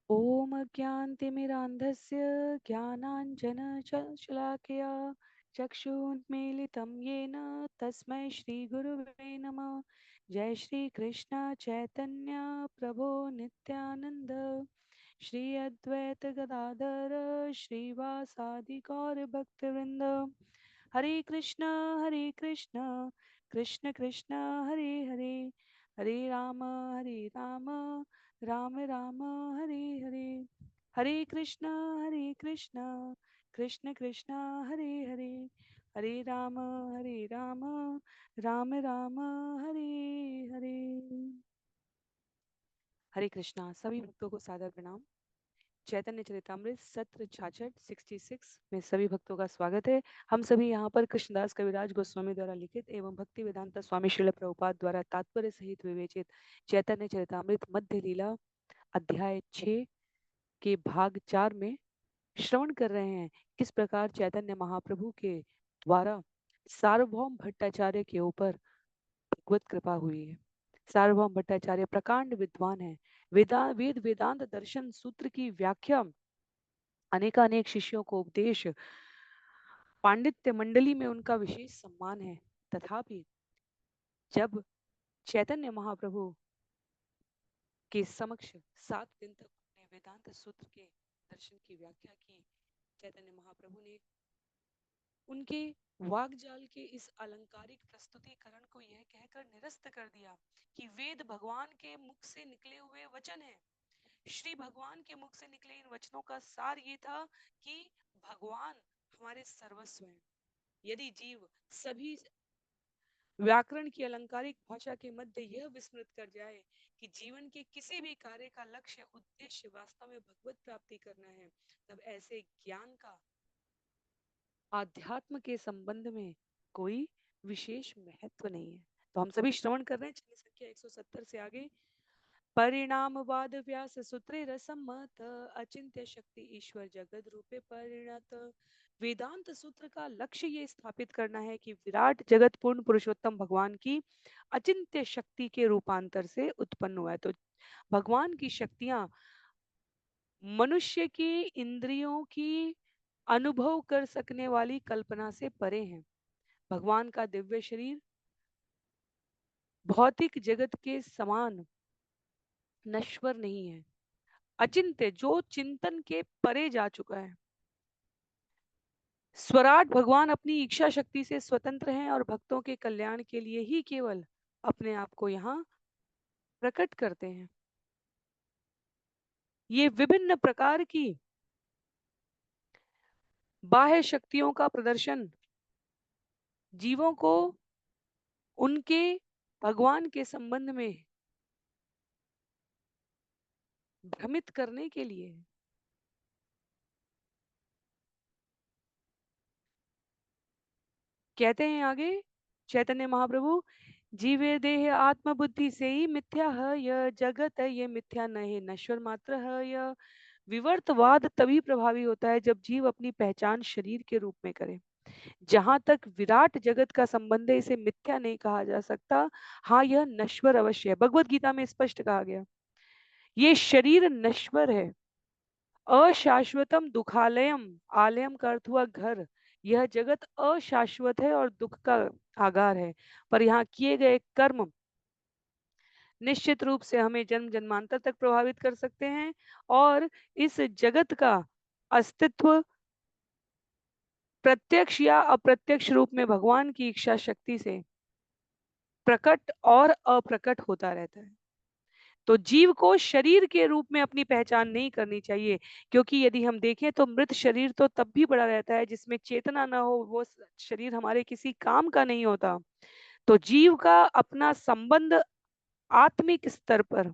ओम अज्ञानतिमिरान्धस्य ज्ञानाञ्जनशलाकया चक्षुन्मीलितं येन तस्मै श्रीगुरुवे नमः। जय श्री कृष्ण चैतन्य प्रभो नित्यानंद श्री अद्वैत गदाधर श्रीवासादि गौर भक्तवृंद। हरे कृष्ण कृष्ण कृष्ण हरे हरे, हरे राम राम राम हरे हरे। हरे कृष्ण कृष्ण कृष्ण हरे हरे, हरे राम राम राम हरे हरे। हरे कृष्णा। सभी भक्तों को सादर प्रणाम। चैतन्य चरितमृत सत्र 66 में सभी भक्तों का स्वागत है। हम सभी यहाँ पर कृष्णदास कविराज गोस्वामी द्वारा लिखित एवं भक्ति वेदांता स्वामी श्रील प्रभुपाद द्वारा तात्पर्य सहित विवेचित चैतन्य चरितमृत मध्य लीला अध्याय 6 के भाग 4 में श्रवण कर रहे हैं। किस प्रकार चैतन्य महाप्रभु के द्वारा सार्वभौम भट्टाचार्य के ऊपर भगवत कृपा हुई है। सार्वभौम भट्टाचार्य प्रकांड विद्वान है। वेद वेदांत दर्शन सूत्र की व्याख्या अनेकानेक शिष्यों को उपदेश पांडित्य मंडली में उनका विशेष सम्मान है। तथापि जब चैतन्य महाप्रभु के समक्ष 7 दिन तक उन्होंने वेदांत सूत्र के दर्शन की व्याख्या की, चैतन्य महाप्रभु ने उनके वाग्जाल के इस अलंकारिक प्रस्तुतिकरण को यह कहकर निरस्त कर दिया कि वेद भगवान के मुख से निकले हुए वचन हैं। श्री भगवान के मुख से निकले इन वचनों का सार ये था कि भगवान हमारे सर्वस्व हैं। यदि जीव सभी व्याकरण की अलंकारिक भाषा के मध्य यह विस्मृत कर जाए कि जीवन के किसी भी कार्य का लक्ष्य उद्देश्य वास्तव में भगवत प्राप्ति करना है, तब ऐसे ज्ञान का आध्यात्म के संबंध में कोई विशेष महत्व नहीं है। तो हम सभी श्रवण कर रहे हैं चलिए संख्या 170 से आगे। परिणामवाद व्यास सूत्रे रसम्मत अचिंत्य शक्ति ईश्वर जगत रूपे परिणत। वेदांत सूत्र का लक्ष्य ये स्थापित करना है कि विराट जगत पूर्ण पुरुषोत्तम भगवान की अचिंत्य शक्ति के रूपांतर से उत्पन्न हुआ है। तो भगवान की शक्तियां मनुष्य की इंद्रियों की अनुभव कर सकने वाली कल्पना से परे हैं। भगवान का दिव्य शरीर भौतिक जगत के समान नश्वर नहीं है, अचिंत्य जो चिंतन के परे जा चुका है। स्वराट भगवान अपनी इच्छा शक्ति से स्वतंत्र हैं और भक्तों के कल्याण के लिए ही केवल अपने आप को यहाँ प्रकट करते हैं। ये विभिन्न प्रकार की बाह्य शक्तियों का प्रदर्शन जीवों को उनके भगवान के संबंध में भ्रमित करने के लिए। कहते हैं आगे चैतन्य महाप्रभु, जीवे देह आत्म बुद्धि से ही मिथ्या है यह जगत है, ये मिथ्या नहीं नश्वर मात्र है। यह विवर्तवाद तभी प्रभावी होता है जब जीव अपनी पहचान शरीर के रूप में करे। जहां तक विराट जगत का संबंध है इसे मिथ्या नहीं कहा जा सकता। हाँ, यह नश्वर अवश्य है। भगवत गीता में स्पष्ट कहा गया ये शरीर नश्वर है। अशाश्वतम दुखालयम, आलयम का अर्थ हुआ घर। यह जगत अशाश्वत है और दुख का आगार है, पर यहाँ किए गए कर्म निश्चित रूप से हमें जन्म जन्मांतर तक प्रभावित कर सकते हैं और इस जगत का अस्तित्व प्रत्यक्ष या अप्रत्यक्ष रूप में भगवान की इच्छा शक्ति से प्रकट और अप्रकट होता रहता है। तो जीव को शरीर के रूप में अपनी पहचान नहीं करनी चाहिए, क्योंकि यदि हम देखें तो मृत शरीर तो तब भी पड़ा रहता है जिसमें चेतना ना हो, वो शरीर हमारे किसी काम का नहीं होता। तो जीव का अपना संबंध आत्मिक स्तर पर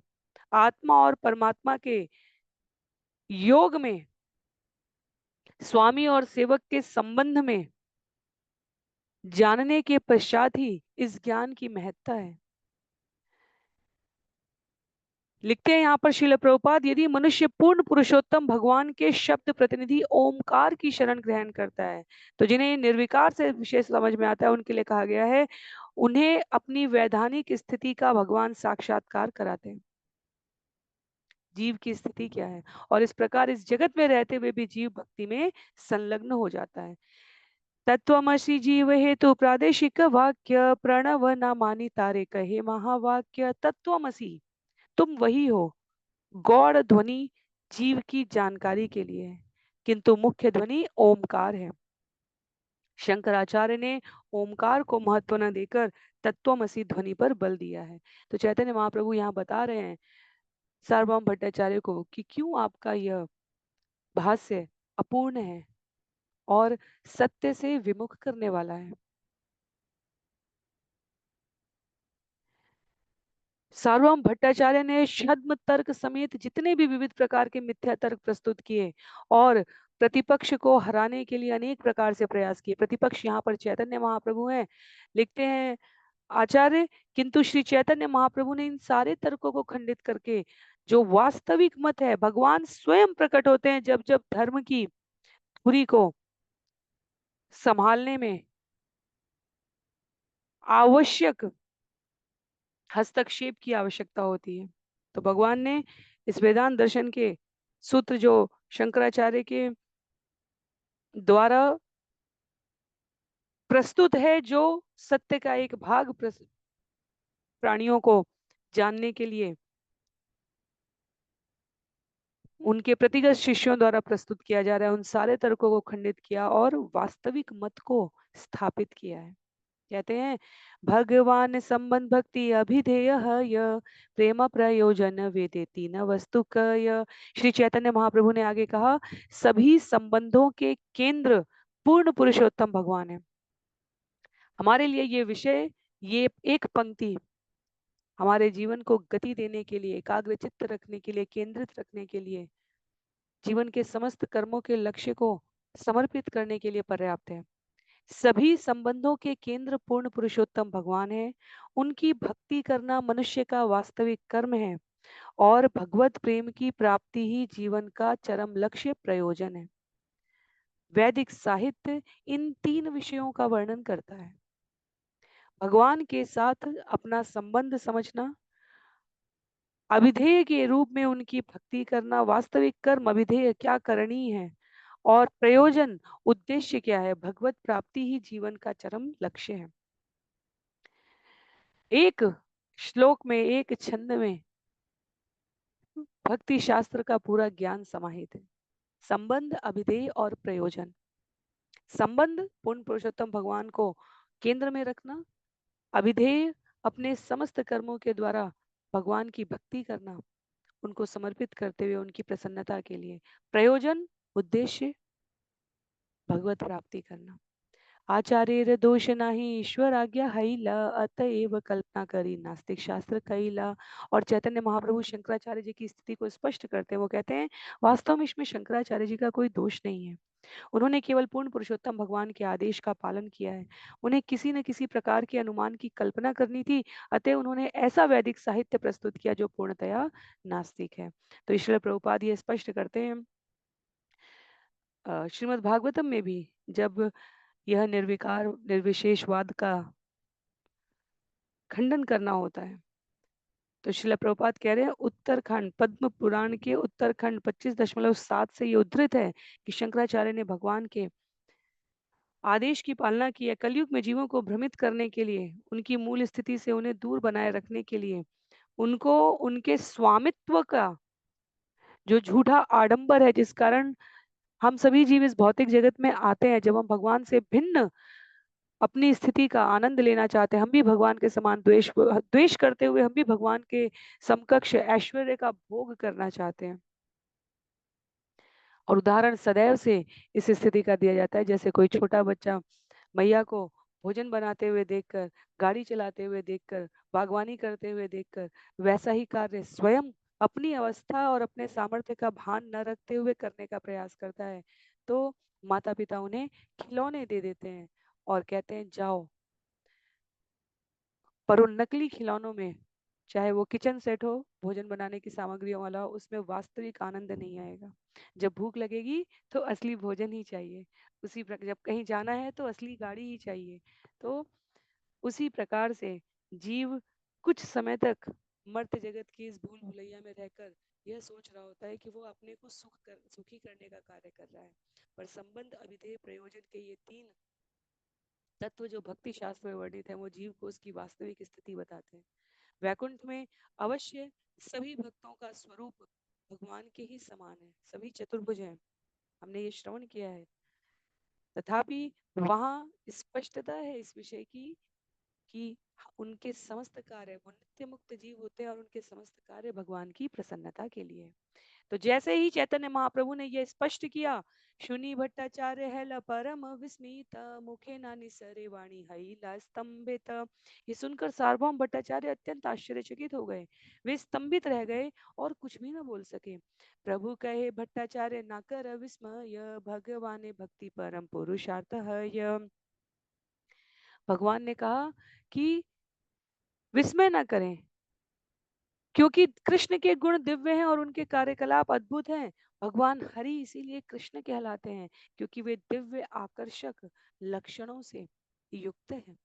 आत्मा और परमात्मा के योग में, स्वामी और सेवक के संबंध में जानने के पश्चात ही इस ज्ञान की महत्ता है। लिखते हैं यहाँ पर श्रील प्रभुपाद, यदि मनुष्य पूर्ण पुरुषोत्तम भगवान के शब्द प्रतिनिधि ओमकार की शरण ग्रहण करता है, तो जिन्हें निर्विकार से विशेष समझ में आता है उनके लिए कहा गया है उन्हें अपनी वैधानिक स्थिति का भगवान साक्षात्कार कराते हैं। जीव की स्थिति क्या है, और इस प्रकार इस जगत में रहते हुए भी जीव भक्ति में संलग्न हो जाता है। तत्वमसि जीव हेतु प्रादेशिक वाक्य प्रणव न मानी तारे कहे महावाक्य। तत्वमसि, तुम वही हो। गौड़ ध्वनि जीव की जानकारी के लिए है, किंतु मुख्य ध्वनि ओमकार है। शंकराचार्य ने ओमकार को महत्व न देकर तत्वमसि ध्वनि पर बल दिया है। तो चैतन्य महाप्रभु यहाँ बता रहे हैं सार्वभौम भट्टाचार्य को कि क्यों आपका यह भाष्य अपूर्ण है और सत्य से विमुख करने वाला है। सार्वभौम भट्टाचार्य ने छद्म तर्क समेत जितने भी विविध प्रकार के मिथ्या तर्क प्रस्तुत किए और प्रतिपक्ष को हराने के लिए अनेक प्रकार से प्रयास किए। प्रतिपक्ष यहाँ पर चैतन्य महाप्रभु हैं। लिखते हैं आचार्य, किंतु श्री चैतन्य महाप्रभु ने इन सारे तर्कों को खंडित करके जो वास्तविक मत है, भगवान स्वयं प्रकट होते हैं जब जब धर्म की धुरी को संभालने में आवश्यक हस्तक्षेप की आवश्यकता होती है, तो भगवान ने इस वेदांत दर्शन के सूत्र जो शंकराचार्य के द्वारा प्रस्तुत है, जो सत्य का एक भाग प्राणियों को जानने के लिए उनके प्रतिगत शिष्यों द्वारा प्रस्तुत किया जा रहा है, उन सारे तर्कों को खंडित किया और वास्तविक मत को स्थापित किया है। कहते हैं भगवान संबंध भक्ति अभिधेय य प्रेम प्रयोजन वेदेति न वस्तु य। श्री चैतन्य महाप्रभु ने आगे कहा सभी संबंधों के केंद्र पूर्ण पुरुषोत्तम भगवान है। हमारे लिए ये विषय, ये एक पंक्ति हमारे जीवन को गति देने के लिए, एकाग्र चित्त रखने के लिए, केंद्रित रखने के लिए, जीवन के समस्त कर्मों के लक्ष्य को समर्पित करने के लिए पर्याप्त है। सभी संबंधों के केंद्र पूर्ण पुरुषोत्तम भगवान है। उनकी भक्ति करना मनुष्य का वास्तविक कर्म है और भगवत प्रेम की प्राप्ति ही जीवन का चरम लक्ष्य प्रयोजन है। वैदिक साहित्य इन तीन विषयों का वर्णन करता है। भगवान के साथ अपना संबंध समझना, अभिधेय के रूप में उनकी भक्ति करना, वास्तविक कर्म अभिधेय क्या करनी है, और प्रयोजन उद्देश्य क्या है, भगवत प्राप्ति ही जीवन का चरम लक्ष्य है। एक श्लोक में, एक छंद में भक्ति शास्त्र का पूरा ज्ञान समाहित है। संबंध, अभिधेय और प्रयोजन। संबंध पूर्ण पुरुषोत्तम भगवान को केंद्र में रखना, अभिधेय अपने समस्त कर्मों के द्वारा भगवान की भक्ति करना, उनको समर्पित करते हुए उनकी प्रसन्नता के लिए, प्रयोजन उद्देश्य भगवत प्राप्ति करना। आचार्य दोष नाही ईश्वर आज्ञा हैला अतएव कल्पना करी नास्तिक शास्त्र कैला। और चैतन्य महाप्रभु शंकराचार्य जी की स्थिति को स्पष्ट करते हैं। वो कहते हैं वास्तव में इसमें शंकराचार्य जी का कोई दोष नहीं है। उन्होंने केवल पूर्ण पुरुषोत्तम भगवान के आदेश का पालन किया है। उन्हें किसी न किसी प्रकार के अनुमान की कल्पना करनी थी, अतः उन्होंने ऐसा वैदिक साहित्य प्रस्तुत किया जो पूर्णतया नास्तिक है। तो ईश्वर प्रभुपाद ये स्पष्ट करते हैं श्रीमद् भागवतम में भी, जब यह निर्विकार निर्विशेषवाद का खंडन करना होता है, तो श्रील प्रभुपाद कह रहे हैं उत्तरखंड पद्म पुराण के उत्तरखंड 25.7 से ये उद्धृत है कि शंकराचार्य ने भगवान के आदेश की पालना की है। कलयुग में जीवों को भ्रमित करने के लिए, उनकी मूल स्थिति से उन्हें दूर बनाए रखने के लिए, उनको उनके स्वामित्व का जो झूठा आडंबर है, जिस कारण हम सभी जीव इस भौतिक जगत में आते हैं, जब हम भगवान से भिन्न अपनी स्थिति का आनंद लेना चाहते हैं, हम भी भगवान के समान द्वेष द्वेष करते हुए हम भी भगवान के समकक्ष ऐश्वर्य का भोग करना चाहते हैं। और उदाहरण सदैव से इस स्थिति का दिया जाता है, जैसे कोई छोटा बच्चा मैया को भोजन बनाते हुए देखकर, गाड़ी चलाते हुए देखकर, बागवानी करते हुए देखकर, वैसा ही कार्य स्वयं अपनी अवस्था और अपने सामर्थ्य का भान न रखते हुए करने का प्रयास करता है। तो माता पिता उन्हें खिलौने दे देते हैं और कहते हैं जाओ, पर उन नकली खिलौनों में, चाहे वो किचन सेट हो, भोजन बनाने की सामग्रियों वाला हो, उसमें वास्तविक आनंद नहीं आएगा। जब भूख लगेगी तो असली भोजन ही चाहिए, उसी प्रकार जब कहीं जाना है तो असली गाड़ी ही चाहिए। तो उसी प्रकार से जीव कुछ समय तक मर्त्य जगत की इस भूल भुलैया में रहकर यह सोच रहा होता है कि वो अपने को सुखी करने का कार्य कर रहा है, पर संबंध, अभिधेय, प्रयोजन के ये तीन तत्व जो भक्ति शास्त्र में वर्णित है वो जीव को उसकी वास्तविक स्थिति बताते हैं। वैकुंठ में अवश्य सभी भक्तों का स्वरूप भगवान के ही समान है, सभी चतुर्भुज हैं, हमने ये श्रवण किया है। तथापि वहां स्पष्टता है इस विषय की कि उनके समस्त कार्य, वो नित्य मुक्त जीव होते हैं और उनके समस्त कार्य भगवान की प्रसन्नता के लिए। तो जैसे ही चैतन्य महाप्रभु ने यह स्पष्ट किया, शुनि भट्टाचार्य है परम विस्मित, मुखे ना निसरे वाणी हईला स्तंभित। ये सुनकर सार्वभौम भट्टाचार्य अत्यंत आश्चर्यचकित हो गए, वे स्तंभित रह गए और कुछ भी न बोल सके। प्रभु कहे, भट्टाचार्य न कर विस्मय, भगवान भक्ति परम पुरुषार्थ है। भगवान ने कहा कि विस्मय न करें, क्योंकि कृष्ण के गुण दिव्य हैं और उनके कार्यकलाप अद्भुत हैं। भगवान हरि इसीलिए कृष्ण कहलाते हैं, क्योंकि वे दिव्य आकर्षक लक्षणों से युक्त हैं।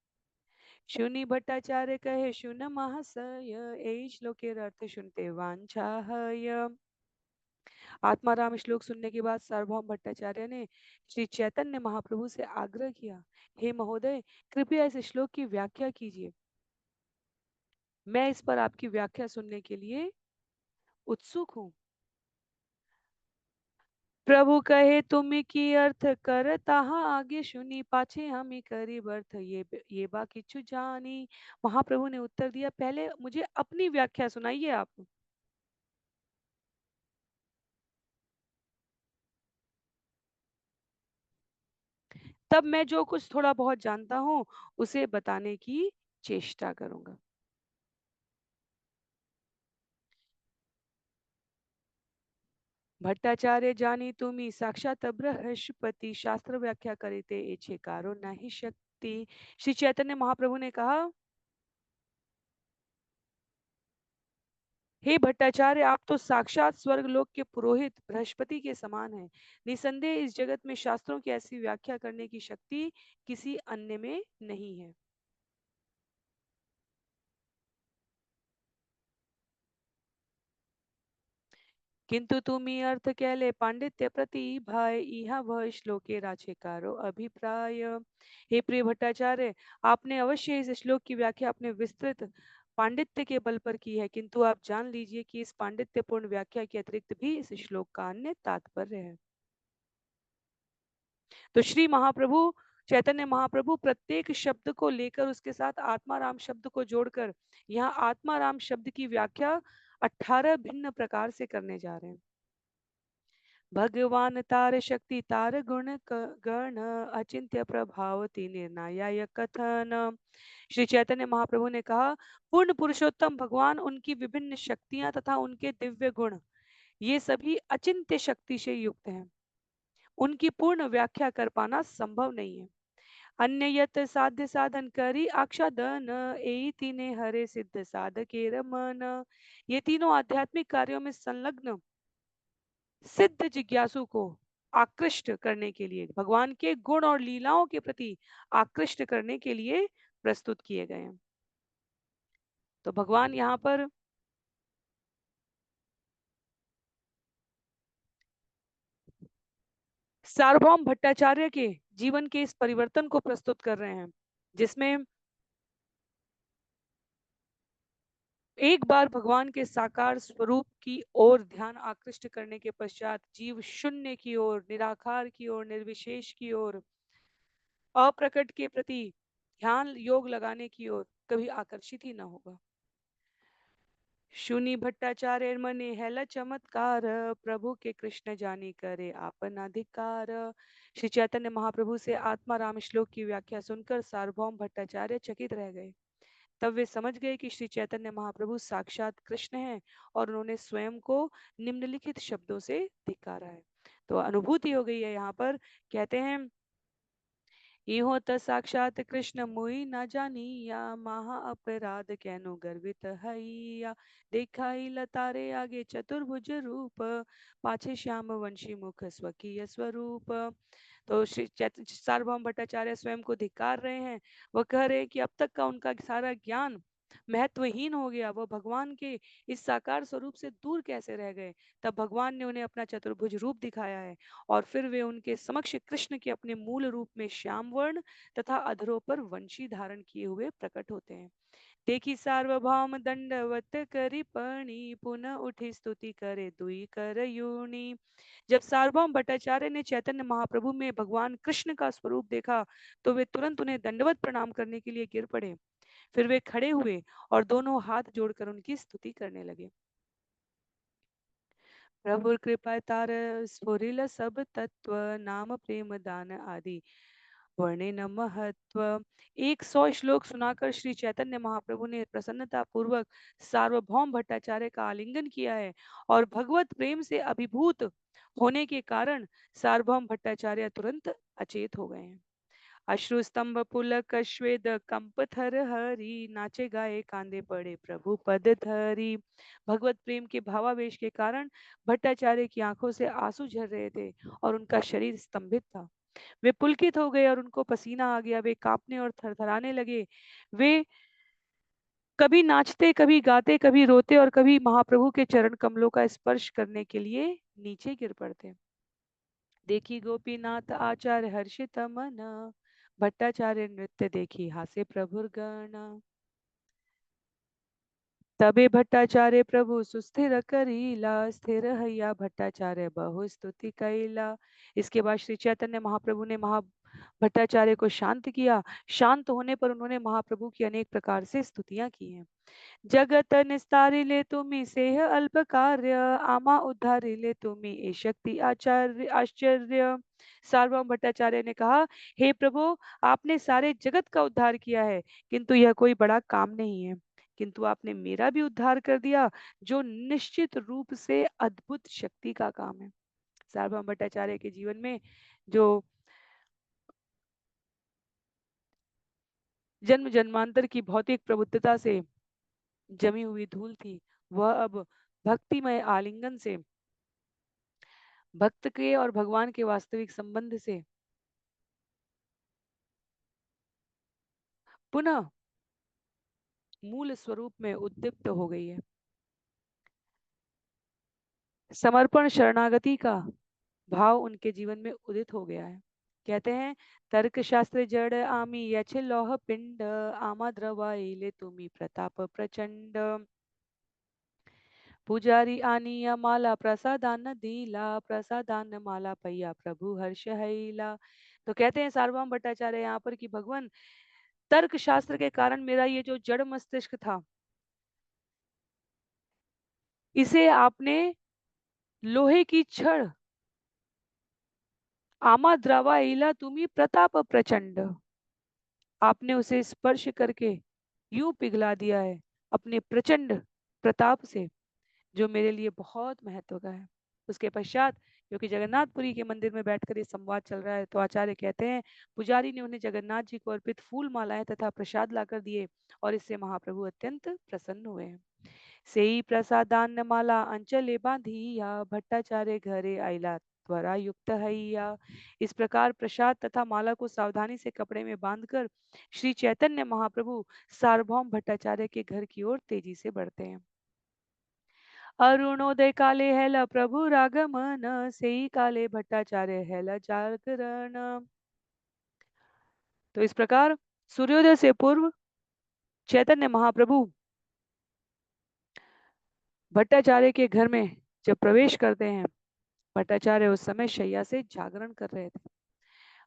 शुनि भट्टाचार्य कहे, शुन महाशय, ए श्लोकेर अर्थ सुनते वांछा है। आत्माराम श्लोक सुनने के बाद सार्वभौम भट्टाचार्य ने श्री चैतन्य महाप्रभु से आग्रह किया, हे महोदय, कृपया इस श्लोक की व्याख्या कीजिए, मैं इस पर आपकी व्याख्या सुनने के लिए उत्सुक हूँ। प्रभु कहे, तुम की अर्थ कर ताहा आगे सुनी, पाछे हम करी बर्थ ये बा किछु जानी। महाप्रभु ने उत्तर दिया, पहले मुझे अपनी व्याख्या सुनाइए आप। तब मैं जो कुछ थोड़ा बहुत जानता हूँ उसे बताने की चेष्टा करूंगा। भट्टाचार्य जानी तुम्ही साक्षात बृहस्पति, शास्त्र व्याख्या करीते एछे कारो नहीं शक्ति। श्री चैतन्य महाप्रभु ने कहा, हे भट्टाचार्य, आप तो साक्षात स्वर्ग लोक के पुरोहित बृहस्पति के समान हैं। निसंदेह इस जगत में शास्त्रों की ऐसी व्याख्या करने की शक्ति किसी अन्य में नहीं है। किंतु तुम्ही अर्थ कहले पांडित्य प्रति भाई इहा वह श्लोके राचेकारो अभिप्राय। हे प्रिय भट्टाचार्य, आपने अवश्य इस श्लोक की व्याख्या अपने विस्तृत पांडित्य के बल पर की है, किंतु आप जान लीजिए कि इस पांडित्यपूर्ण व्याख्या के अतिरिक्त भी इस श्लोक का अन्य तात्पर्य है। तो श्री महाप्रभु, चैतन्य महाप्रभु प्रत्येक शब्द को लेकर उसके साथ आत्माराम शब्द को जोड़कर यहाँ आत्माराम शब्द की व्याख्या 18 भिन्न प्रकार से करने जा रहे हैं। भगवान तार शक्ति तार गुण गण, अचिंत्य प्रभावती निर्णाय कथन। श्री चैतन्य महाप्रभु ने कहा, पूर्ण पुरुषोत्तम भगवान, उनकी विभिन्न शक्तियां तथा उनके दिव्य गुण, ये सभी अचिंत्य शक्ति से युक्त हैं, उनकी पूर्ण व्याख्या कर पाना संभव नहीं है। अन्य यत साध्य साधन करी आक्षादन, ए तीने हरे सिद्ध साधके रमन। ये तीनों आध्यात्मिक कार्यों में संलग्न सिद्ध जिज्ञासु को आकृष्ट करने के लिए, भगवान के गुण और लीलाओं के प्रति आकृष्ट करने के लिए प्रस्तुत किए गए हैं। तो भगवान यहाँ पर सार्वभौम भट्टाचार्य के जीवन के इस परिवर्तन को प्रस्तुत कर रहे हैं, जिसमें एक बार भगवान के साकार स्वरूप की ओर ध्यान आकृष्ट करने के पश्चात जीव शून्य की ओर, निराकार की ओर, निर्विशेष की ओर, अप्रकट के प्रति ध्यान योग लगाने की ओर कभी आकर्षित ही न होगा। शुनि भट्टाचार्य मने हैला चमत्कार, प्रभु के कृष्ण जानी करे आपन अधिकार। श्री चैतन्य महाप्रभु से आत्माराम श्लोक की व्याख्या सुनकर सार्वभौम भट्टाचार्य चकित रह गए। तब वे समझ गए कि श्री चैतन्य महाप्रभु साक्षात कृष्ण हैं और उन्होंने स्वयं को निम्नलिखित शब्दों से धिक्कारा है। तो अनुभूति हो गई है यहाँ पर। कहते हैं, इहो त साक्षात कृष्ण मुई न जानी, या महा अपराध कैनु गर्वित हैया। देखाई लतारे आगे चतुर्भुज रूप, पाछे श्याम वंशी मुख स्वकीय स्वरूप। तो श्री सार्वभौम भट्टाचार्य स्वयं को धिक्कार रहे हैं। वह कह रहे हैं कि अब तक का उनका सारा ज्ञान महत्वहीन हो गया, वह भगवान के इस साकार स्वरूप से दूर कैसे रह गए। तब भगवान ने उन्हें अपना चतुर्भुज रूप दिखाया है और फिर वे उनके समक्ष कृष्ण के अपने मूल रूप में श्याम वर्ण तथा अधरों पर वंशी धारण किए हुए प्रकट होते हैं। देखी सार्वभौम दंडवत करी पणी, पुनः उठी स्तुति करे दुई कर यूणी। जब सार्वभौम भट्टाचार्य ने चैतन्य महाप्रभु में भगवान कृष्ण का स्वरूप देखा तो वे तुरंत उन्हें दंडवत प्रणाम करने के लिए गिर पड़े। फिर वे खड़े हुए और दोनों हाथ जोड़कर उनकी स्तुति करने लगे। प्रभु कृपा तार स्फुरिल सब तत्व, नाम प्रेम दान आदि वर्णे न महत्व। 100 श्लोक सुनाकर श्री चैतन्य महाप्रभु ने प्रसन्नता पूर्वक सार्वभौम भट्टाचार्य का आलिंगन किया है और भगवत प्रेम से अभिभूत होने के कारण सार्वभौम भट्टाचार्य तुरंत अचेत हो गए हैं। अश्रु स्तंभ पुलक श्वेद कंप थर हरि, नाचे गाए कांदे पड़े प्रभु पद धरी। भगवत प्रेम के भावावेश के कारण भट्टाचार्य की आंखों से आंसू झर रहे थे और उनका शरीर स्तंभित था। वे पुलकित हो गए और उनको पसीना आ गया। वे कांपने और थरथराने लगे। वे कभी नाचते, कभी गाते, कभी रोते और कभी महाप्रभु के चरण कमलों का स्पर्श करने के लिए नीचे गिर पड़ते। देखी गोपीनाथ आचार्य हर्षित मन, भट्टाचार्य नृत्य देखी हासे प्रभुर गण। तबे भट्टाचार्य प्रभु सुस्थिर करीला, स्थिर हैया भट्टाचार्य बहु स्तुति कैला। इसके बाद श्री चैतन्य महाप्रभु ने भट्टाचार्य को शांत किया। शांत होने पर उन्होंने महाप्रभु की अनेक प्रकार से स्तुतियां की हैं। जगत निस्तारिले तुम्ही सेह अल्प कार्य, आमा उद्धारिले तुम्ही ए शक्ति आचार्य आश्चर्य। सार्वभौम भट्टाचार्य ने कहा, हे प्रभु, आपने सारे जगत का उद्धार किया है किंतु यह कोई बड़ा काम नहीं है, किंतु आपने मेरा भी उद्धार कर दिया, जो निश्चित रूप से अद्भुत शक्ति का काम है। सार्वभौम भट्टाचार्य के जीवन में जो जन्म जन्मांतर की भौतिक प्रबुद्धता से जमी हुई धूल थी, वह अब भक्तिमय आलिंगन से, भक्त के और भगवान के वास्तविक संबंध से पुनः मूल स्वरूप में उद्दीप्त हो गई है। समर्पण शरणागति का भाव उनके जीवन में उदित हो गया है। कहते हैं, तर्क शास्त्र जड़ आमी यछ लौह पिंड, आमा द्रवाइले तुम्ही प्रताप प्रचंड। पुजारी आनिया माला प्रसादान दीला, प्रसादान माला पैया प्रभु हर्ष हैला। तो कहते हैं सार्वभौम भट्टाचार्य यहाँ पर कि भगवान, तर्क शास्त्र के कारण मेरा ये जो जड़ मस्तिष्क था, इसे आपने लोहे की छड़, आमा द्रावा इला तुम्ही प्रताप प्रचंड, आपने उसे स्पर्श करके यूं पिघला दिया है अपने प्रचंड प्रताप से, जो मेरे लिए बहुत महत्व का है। उसके पश्चात, क्योंकि जगन्नाथपुरी के मंदिर में बैठकर ये संवाद चल रहा है, तो आचार्य कहते हैं, पुजारी ने उन्हें जगन्नाथ जी को अर्पित फूल मालाएं तथा प्रसाद लाकर दिए और इससे महाप्रभु अत्यंत प्रसन्न हुए हैं। सेई प्रसादान माला अंचले बांधिया, भट्टाचार्य घरे आइला त्वरा युक्त हैया। इस प्रकार प्रसाद तथा माला को सावधानी से कपड़े में बांधकर श्री चैतन्य महाप्रभु सार्वभौम भट्टाचार्य के घर की ओर तेजी से बढ़ते हैं। अरुणोदय काले हैला प्रभु रागमन, सेई काले भट्टाचार्य हैला जागरण। तो इस प्रकार सूर्योदय से पूर्व चैतन्य महाप्रभु भट्टाचार्य के घर में जब प्रवेश करते हैं, भट्टाचार्य उस समय शैया से जागरण कर रहे थे।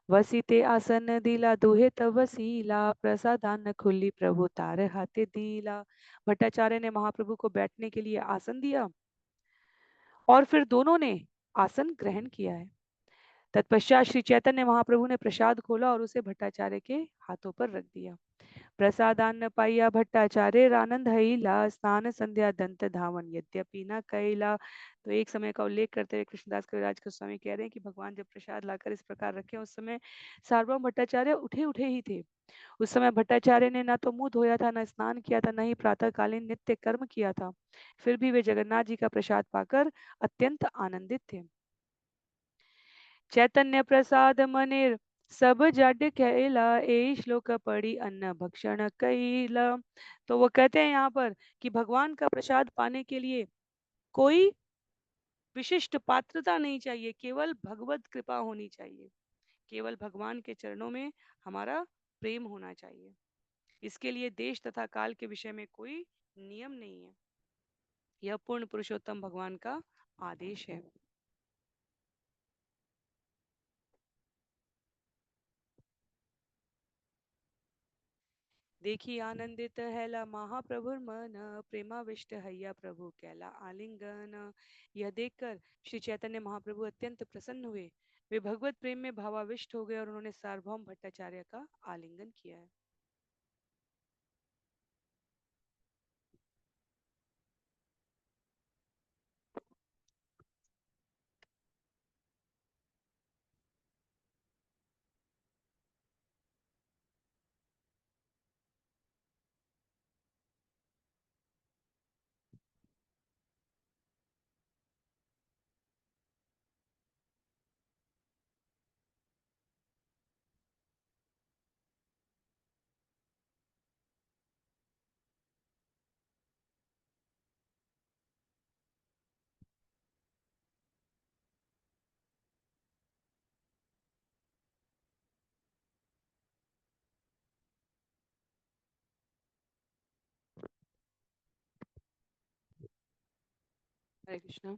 वसीते आसन दिला दुहे तब वसीला, प्रसादान खुली प्रभु तार हाथे दीला। भट्टाचार्य ने महाप्रभु को बैठने के लिए आसन दिया और फिर दोनों ने आसन ग्रहण किया है। तत्पश्चात श्री चैतन्य महाप्रभु ने प्रसाद खोला और उसे भट्टाचार्य के हाथों पर रख दिया। प्रसादान पाइया भट्टाचार्य आनंद हईला, स्नान संध्या दंत धावन यद्यपि न कैला। तो एक समय का उल्लेख करते हुए कृष्णदास कविराज गोस्वामी कह रहे हैं कि भगवान जब प्रसाद लाकर इस प्रकार रखे, उस समय सार्वभौम भट्टाचार्य उठे उठे ही थे। उस समय भट्टाचार्य ने ना तो मुंह धोया था, न स्नान किया था, न ही प्रातःकालीन नित्य कर्म किया था। फिर भी वे जगन्नाथ जी का प्रसाद पाकर अत्यंत आनंदित थे। चैतन्य प्रसाद मनेर सब जाड कैला ए श्लोक पढ़ी अन्न भक्षण कैला। तो वो कहते हैं यहाँ पर कि भगवान का प्रसाद पाने के लिए कोई विशिष्ट पात्रता नहीं चाहिए, केवल भगवत कृपा होनी चाहिए, केवल भगवान के चरणों में हमारा प्रेम होना चाहिए। इसके लिए देश तथा काल के विषय में कोई नियम नहीं है। यह पूर्ण पुरुषोत्तम भगवान का आदेश है। देखी आनंदित हैला महाप्रभुर मन, प्रेमाविष्ट हैया प्रभु कैला आलिंगन। यह देखकर श्री चैतन्य महाप्रभु अत्यंत प्रसन्न हुए। वे भगवत प्रेम में भावाविष्ट हो गए और उन्होंने सार्वभौम भट्टाचार्य का आलिंगन किया है। हरे कृष्णा।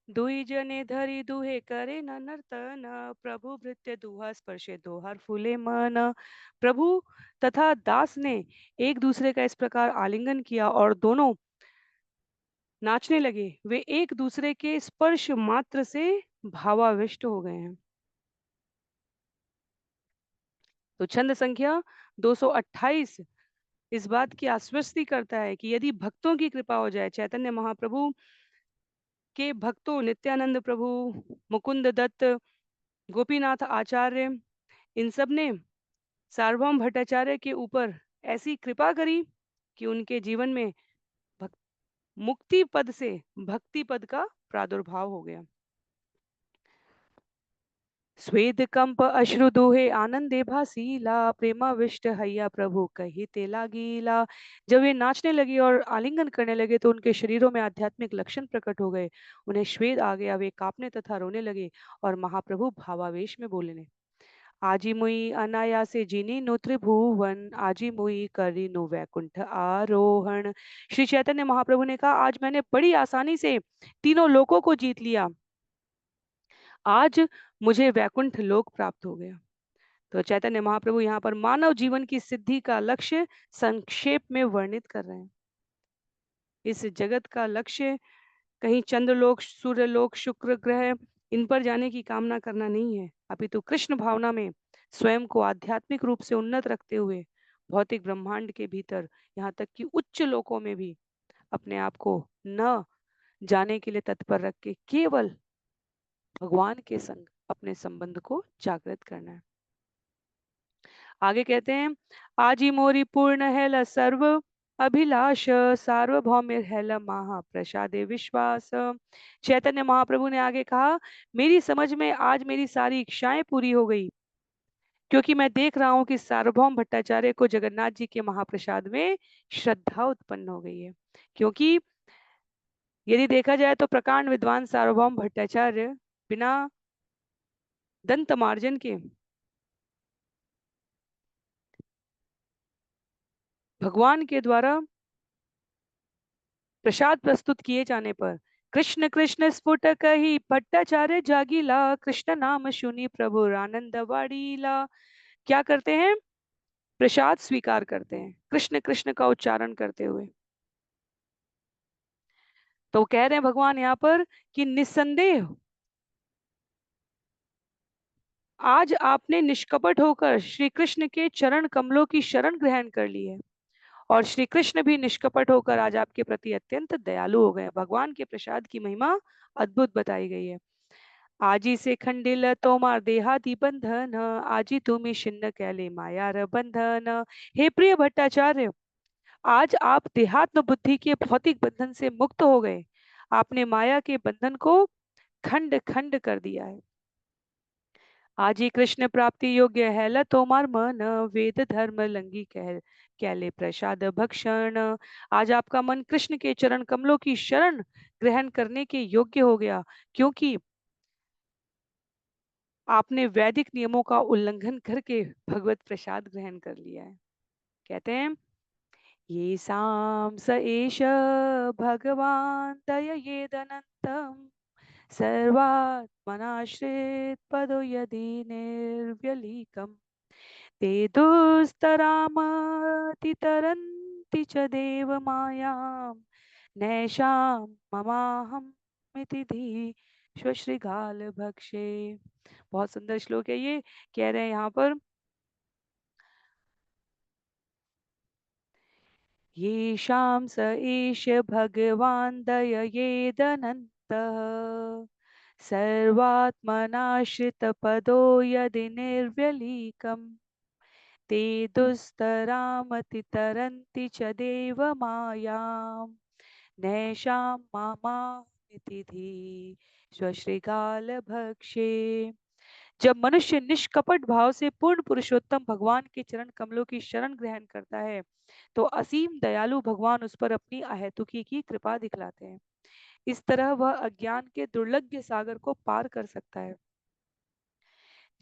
दुई जने धरी दुहे करे न नर्तन, प्रभु भृत्य दुहा स्पर्शे दोहर फूले मन। प्रभु तथा दास ने एक दूसरे का इस प्रकार आलिंगन किया और दोनों नाचने लगे। वे एक दूसरे के स्पर्श मात्र से भावाविष्ट हो गए हैं। तो छंद संख्या 228 इस बात की आश्वस्ति करता है कि यदि भक्तों की कृपा हो जाए, चैतन्य महाप्रभु के भक्तों नित्यानंद प्रभु, मुकुंद दत्त, गोपीनाथ आचार्य, इन सब ने सार्वभौम भट्टाचार्य के ऊपर ऐसी कृपा करी कि उनके जीवन में मुक्ति पद से भक्ति पद का प्रादुर्भाव हो गया। स्वेद कंप अश्रु दोहे आनंदे भासीला, प्रेमाविष्ट हैया प्रभु कही तेला गीला। जब वे नाचने लगे और आलिंगन करने लगे तो उनके शरीरों में आध्यात्मिक लक्षण प्रकट हो गए। उन्हें श्वेद आ गया, वे कांपने तथा रोने लगे और महाप्रभु भावावेश में बोले, आजी मुई अनायासे जिनी नो त्रिभुवन, आजी मुई करी नो वैकुंठ आरोहण। श्री चैतन्य महाप्रभु ने कहा, आज मैंने बड़ी आसानी से तीनों लोकों को जीत लिया, आज मुझे वैकुंठ लोक प्राप्त हो गया। तो चैतन्य महाप्रभु यहाँ पर मानव जीवन की सिद्धि का लक्ष्य संक्षेप में वर्णित कर रहे हैं। इस जगत का लक्ष्य कहीं चंद्रलोक, सूर्यलोक, शुक्र ग्रह इन पर जाने की कामना करना नहीं है, अपितु कृष्ण भावना में स्वयं को आध्यात्मिक रूप से उन्नत रखते हुए भौतिक ब्रह्मांड के भीतर, यहाँ तक कि उच्च लोकों में भी अपने आप को न जाने के लिए तत्पर रख के केवल भगवान के संग अपने संबंध को जागृत करना है। आगे कहते हैं, आजी मोरी पूर्ण है सर्व अभिलाष, सार्वभौमिर है महाप्रसादे विश्वास। चैतन्य महाप्रभु ने आगे कहा, मेरी समझ में आज मेरी सारी इच्छाएं पूरी हो गई, क्योंकि मैं देख रहा हूं कि सार्वभौम भट्टाचार्य को जगन्नाथ जी के महाप्रसाद में श्रद्धा उत्पन्न हो गई है। क्योंकि यदि देखा जाए तो प्रकांड विद्वान सार्वभौम भट्टाचार्य बिना दंत मार्जन के भगवान के द्वारा प्रसाद प्रस्तुत किए जाने पर कृष्ण कृष्ण स्फुट कही भट्टाचार्य जागीला, कृष्ण नाम सुनी प्रभु आनंद वाड़ीला। क्या करते हैं? प्रसाद स्वीकार करते हैं कृष्ण कृष्ण का उच्चारण करते हुए। तो कह रहे हैं भगवान यहाँ पर कि निस्संदेह आज आपने निष्कपट होकर श्री कृष्ण के चरण कमलों की शरण ग्रहण कर ली है और श्री कृष्ण भी निष्कपट होकर आज आपके प्रति अत्यंत दयालु हो गए। भगवान के प्रसाद की महिमा अद्भुत बताई गई है। आजी से खंडिल तोमार देहादि बंधन, आजी तुम्हें छिन्न कैले मायार बंधन। हे प्रिय भट्टाचार्य, आज आप देहात्म बुद्धि के भौतिक बंधन से मुक्त हो गए, आपने माया के बंधन को खंड खंड कर दिया है। आज ही कृष्ण प्राप्ति योग्य है ल तोमार मन, वेद धर्म लंगी कह कैले प्रसाद भक्षण। आज आपका मन कृष्ण के चरण कमलों की शरण ग्रहण करने के योग्य हो गया, क्योंकि आपने वैदिक नियमों का उल्लंघन करके भगवत प्रसाद ग्रहण कर लिया है। कहते हैं, ये साम स एष भगवान दययेदनन्तम, सर्वात्मनाश्रित पदो यदि निर्व्यलीकम्, ते दुस्तरामतितरन्ति च देवमायां, नैषां ममाहम इति धी श्रीगाल भक्षे। बहुत सुंदर श्लोक है ये। कह रहे हैं यहाँ पर, येषां स एष भगवान् दययेदनन्तः, सर्वात्मनाश्रितपदो यदि निर्व्यलीकम्, ते दुस्तरामतितरन्ति च देवमायां, नैषां मामामिति धी स्वश्रीकाल भक्षे। जब मनुष्य निष्कपट भाव से पूर्ण पुरुषोत्तम भगवान के चरण कमलों की शरण ग्रहण करता है, तो असीम दयालु भगवान उस पर अपनी अहेतुकी की कृपा दिखलाते हैं। इस तरह वह अज्ञान के दुर्लभ सागर को पार कर सकता है।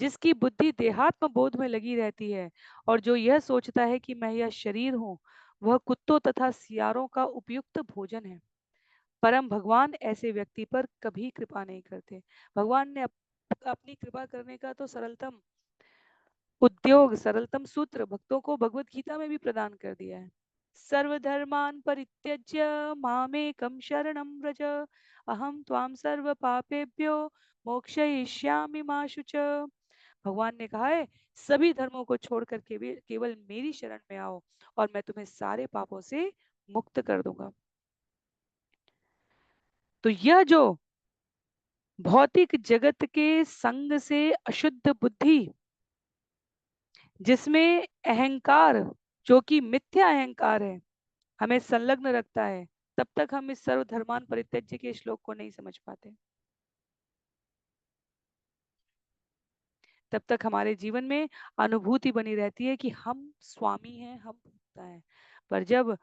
जिसकी बुद्धि देहात्म बोध में लगी रहती है और जो यह सोचता है कि मैं यह शरीर हूँ, वह कुत्तों तथा सियारों का उपयुक्त भोजन है। परम भगवान ऐसे व्यक्ति पर कभी कृपा नहीं करते। भगवान ने अपनी कृपा करने का तो सरलतम उद्योग, सरलतम सूत्र भक्तों को भगवत गीता में भी प्रदान कर दिया है। सर्वधर्मान परित्यज्य मामेकं शरणं व्रज, अहम त्वाम सर्व पापेभ्यो मोक्षयिष्यामि मा शुच। भगवान ने कहा है, सभी धर्मों को छोड़कर केवल मेरी शरण में आओ और मैं तुम्हें सारे पापों से मुक्त कर दूंगा। तो यह जो भौतिक जगत के संग से अशुद्ध बुद्धि, जिसमें अहंकार, जो कि मिथ्या अहंकार है, हमें संलग्न रखता है, तब तक हम इस सर्वधर्मान परित्यज्य के श्लोक को नहीं समझ पाते। तब तक हमारे जीवन में अनुभूति बनी रहती है कि हम स्वामी हैं, हम भोक्ता हैं। पर जब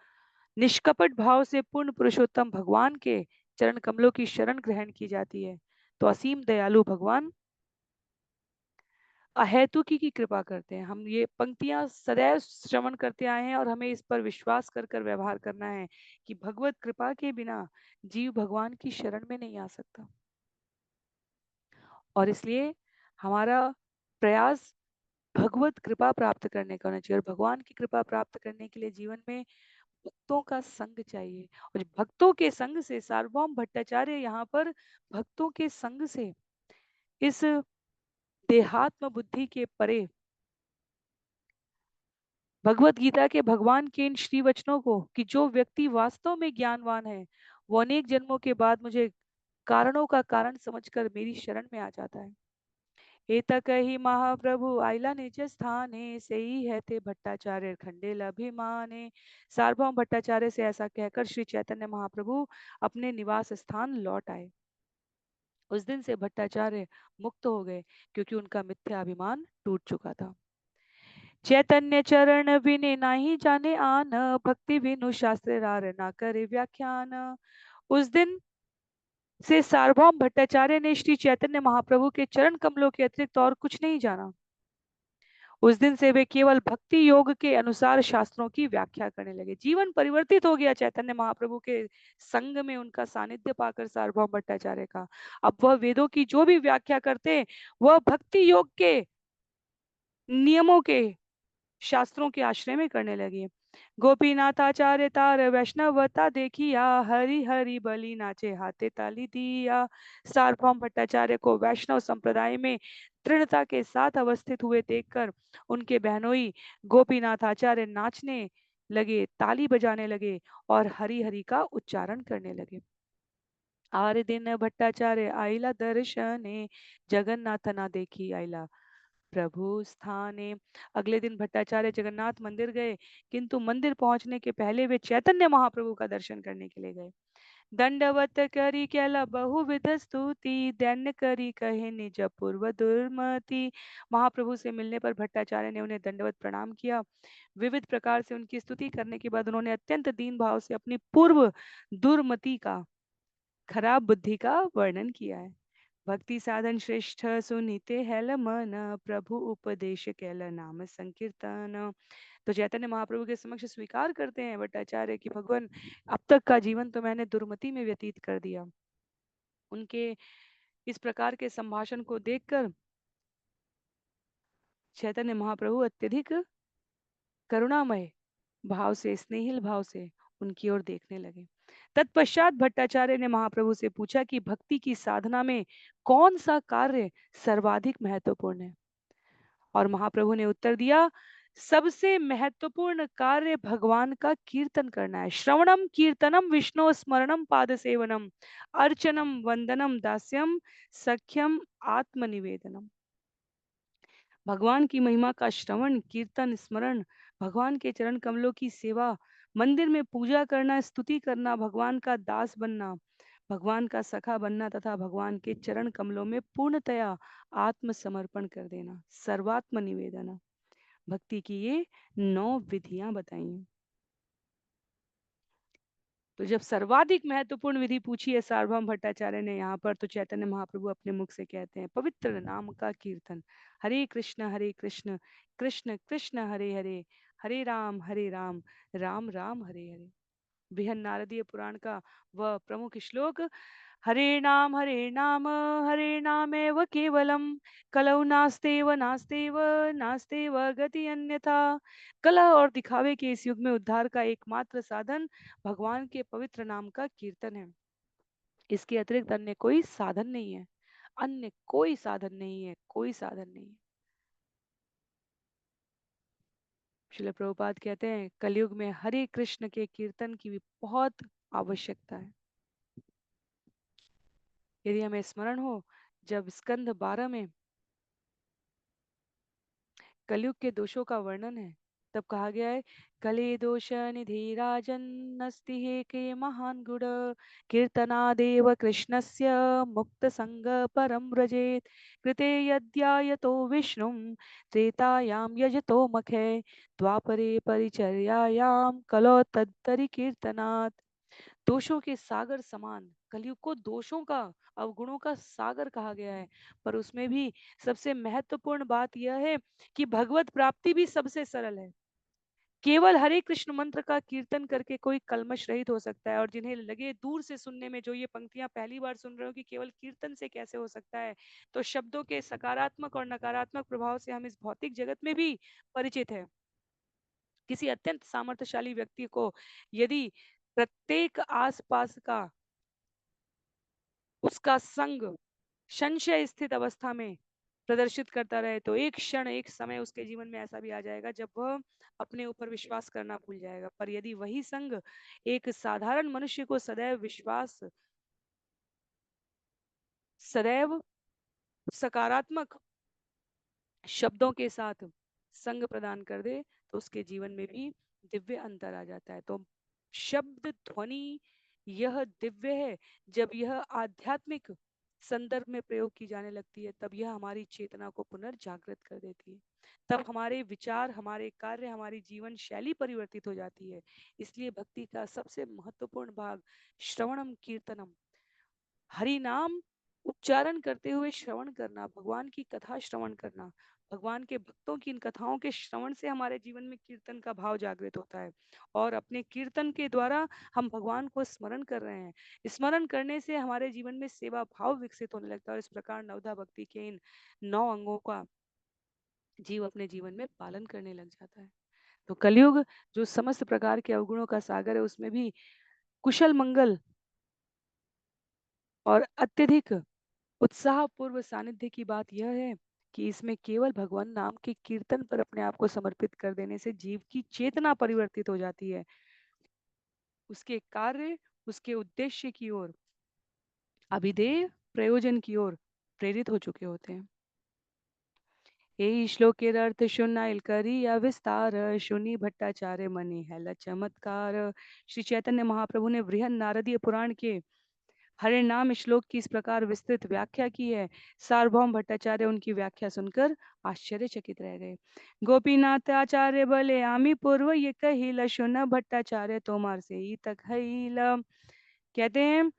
निष्कपट भाव से पूर्ण पुरुषोत्तम भगवान के चरण कमलों की शरण ग्रहण की जाती है, तो असीम दयालु भगवान अहेतुकी की कृपा करते हैं। हम ये पंक्तियां सदैव श्रवण करते आए हैं और हमें इस पर विश्वास कर कर व्यवहार करना है कि भगवत कृपा के बिना जीव भगवान की शरण में नहीं आ सकता। और इसलिए हमारा प्रयास भगवत कृपा प्राप्त करने का होना चाहिए, और भगवान की कृपा प्राप्त करने के लिए जीवन में भक्तों का संग चाहिए। और भक्तों के संग से, सार्वभौम भट्टाचार्य यहाँ पर भक्तों के संग से इस देहात्म बुद्धि के परे भगवत गीता के भगवान के इन श्री वचनों को, कि जो व्यक्ति वास्तव में ज्ञानवान है, वो अनेक जन्मों के बाद मुझे कारणों का कारण समझकर मेरी शरण में आ जाता है। एतक ही महाप्रभु आइला निज स्थाने, से ही है ते भट्टाचार्य खंडेल अभिमाने। सार्वभौम भट्टाचार्य से ऐसा कहकर श्री चैतन्य महाप्रभु अपने निवास स्थान लौट आए। उस दिन से भट्टाचार्य मुक्त हो गए, क्योंकि उनका मिथ्या अभिमान टूट चुका था। चैतन्य चरण विने नाही जाने आन, भक्ति बिनु शास्त्र रार ना करे व्याख्यान। उस दिन से सार्वभौम भट्टाचार्य ने श्री चैतन्य महाप्रभु के चरण कमलों के अतिरिक्त और कुछ नहीं जाना। उस दिन से वे केवल भक्ति योग के अनुसार शास्त्रों की व्याख्या करने लगे। जीवन परिवर्तित हो गया चैतन्य महाप्रभु के संग में, उनका सानिध्य पाकर सार्वभौम भट्टाचार्य का। अब वह वेदों की जो भी व्याख्या करते, वह भक्ति योग के नियमों के, शास्त्रों के आश्रय में करने लगे। गोपीनाथाचार्य तार वैष्णवता देखिया, हरि हरि बलि नाचे हाथे ताली दिया। सार्वभौम भट्टाचार्य को वैष्णव संप्रदाय में दृढ़ता के साथ अवस्थित हुए देखकर उनके बहनोई गोपीनाथ आचार्य नाचने लगे, ताली बजाने लगे और हरि हरि का उच्चारण करने लगे। आर दिन भट्टाचार्य आइला दर्शने, जगन्नाथ ना देखी आइला प्रभु स्थाने। अगले दिन भट्टाचार्य जगन्नाथ मंदिर गए, किंतु मंदिर पहुंचने के पहले वे चैतन्य महाप्रभु का दर्शन करने के लिए गए। दंडवत करी कैला बहुविध स्तुति, दैन्य करी कहे निज पूर्व दुर्मति। महाप्रभु से मिलने पर भट्टाचार्य ने उन्हें दंडवत प्रणाम किया। विविध प्रकार से उनकी स्तुति करने के बाद उन्होंने अत्यंत दीन भाव से अपनी पूर्व दुर्मति का, खराब बुद्धि का वर्णन किया है। भक्ति साधन श्रेष्ठ सुनीते हेल मन, प्रभु उपदेश कैल नाम संकीर्तन। तो चैतन्य महाप्रभु के समक्ष स्वीकार करते हैं भट्टाचार्य कि भगवान, अब तक का जीवन तो मैंने दुर्मति में व्यतीत कर दिया। उनके इस प्रकार के संभाषण को देखकर चैतन्य महाप्रभु अत्यधिक करुणामय भाव से, स्नेहिल भाव से उनकी ओर देखने लगे। तत्पश्चात भट्टाचार्य ने महाप्रभु से पूछा कि भक्ति की साधना में कौन सा कार्य सर्वाधिक महत्वपूर्ण है। और महाप्रभु ने उत्तर दिया, सबसे महत्वपूर्ण कार्य भगवान का कीर्तन करना है। श्रवणम कीर्तनम विष्णु स्मरणम पाद सेवनम अर्चनम वंदनम दास्यम सख्यम आत्मनिवेदनम। भगवान की महिमा का श्रवण, कीर्तन, स्मरण, भगवान के चरण कमलों की सेवा, मंदिर में पूजा करना, स्तुति करना, भगवान का दास बनना, भगवान का सखा बनना तथा भगवान के चरण कमलों में पूर्णतया आत्मसमर्पण कर देना, सर्वात्म निवेदना। भक्ति की ये 9 विधियां बताई हैं। तो जब सर्वाधिक महत्वपूर्ण विधि पूछी है सार्वभौम भट्टाचार्य ने यहाँ पर, तो चैतन्य महाप्रभु अपने मुख से कहते हैं, पवित्र नाम का कीर्तन, हरे कृष्ण कृष्ण कृष्ण हरे हरे, हरे राम राम राम हरे हरे। बृहन नारदीय पुराण का वह प्रमुख श्लोक, हरे नाम हरे नामेव केवलम, कलौ नास्तेव नास्तेव नास्तेव गति अन्यथा। कलह और दिखावे के इस युग में उद्धार का एकमात्र साधन भगवान के पवित्र नाम का कीर्तन है। इसके अतिरिक्त अन्य कोई साधन नहीं है, अन्य कोई साधन नहीं है, कोई साधन नहीं है। श्रील प्रभुपाद कहते हैं, कलयुग में हरे कृष्ण के कीर्तन की भी बहुत आवश्यकता है। यदि हमें स्मरण हो, जब स्कंद 12 में कलयुग के दोषों का वर्णन है, तब कहा गया है, कले दोष निधि राजन अस्ति हे के महान गुण, कीर्तनादेव कृष्णस्य मुक्त संग परम व्रजेत, कृते यद्यायतो विष्णु त्रेतायां यजतो मखे, द्वापरे परिचर्यायां कलो तद्धरि कीर्तनात्। दोषों के सागर समान कलयुग को दोषों का, अवगुणों का सागर कहा गया है, पर उसमें भी सबसे महत्वपूर्ण बात यह है कि भगवत प्राप्ति भी सबसे सरल है। केवल हरे कृष्ण मंत्र का कीर्तन करके कोई कलमश रहित हो सकता है। और जिन्हें लगे दूर से सुनने में, जो ये पंक्तियां पहली बार सुन रहे हो कि केवल कीर्तन से कैसे हो सकता है, तो शब्दों के सकारात्मक और नकारात्मक प्रभाव से हम इस भौतिक जगत में भी परिचित है। किसी अत्यंत सामर्थ्यशाली व्यक्ति को यदि प्रत्येक आसपास का उसका संग संशय स्थित अवस्था में प्रदर्शित करता रहे, तो एक क्षण, एक समय उसके जीवन में ऐसा भी आ जाएगा जब वह अपने ऊपर विश्वास करना भूल जाएगा। पर यदि वही संग एक साधारण मनुष्य को सदैव विश्वास, सदैव सकारात्मक शब्दों के साथ संग प्रदान कर दे, तो उसके जीवन में भी दिव्य अंतर आ जाता है। तो शब्द ध्वनि यह दिव्य है। जब यह आध्यात्मिक संदर्भ में प्रयोग की जाने लगती है, तब यह हमारी चेतना को पुनर्जागृत कर देती है। तब हमारे विचार, हमारे कार्य, हमारी जीवन शैली परिवर्तित हो जाती है। इसलिए भक्ति का सबसे महत्वपूर्ण भाग श्रवणम कीर्तनम, हरि नाम उच्चारण करते हुए श्रवण करना, भगवान की कथा श्रवण करना। भगवान के भक्तों की इन कथाओं के श्रवण से हमारे जीवन में कीर्तन का भाव जागृत होता है, और अपने कीर्तन के द्वारा हम भगवान को स्मरण कर रहे हैं। स्मरण करने से हमारे जीवन में सेवा भाव विकसित होने लगता है, और इस प्रकार नवधा भक्ति के इन 9 अंगों का जीव अपने जीवन में पालन करने लग जाता है। तो कलयुग जो समस्त प्रकार के अवगुणों का सागर है, उसमें भी कुशल मंगल और अत्यधिक उत्साह पूर्व सानिध्य की बात यह है कि इसमें केवल भगवान नाम के कीर्तन पर अपने आप को समर्पित कर देने से जीव की चेतना परिवर्तित हो जाती है, उसके कार्य, उसके उद्देश्य की ओर, अभिधेय प्रयोजन की ओर प्रेरित हो चुके होते हैं। ए श्लोकेर अर्थ शून्य करिया विस्तार, शुनि भट्टाचार्य मणि है चमत्कार। श्री चैतन्य महाप्रभु ने बृहद नारदीय पुराण के हरिनाम श्लोक की इस प्रकार विस्तृत व्याख्या की है। सार्वभौम भट्टाचार्य उनकी व्याख्या सुनकर आश्चर्यचकित रह गए। गोपीनाथ आचार्य बोले, आमी पूर्व ये कहिला, शुन भट्टाचार्य तोमार से ही तक हईला। कहते हैं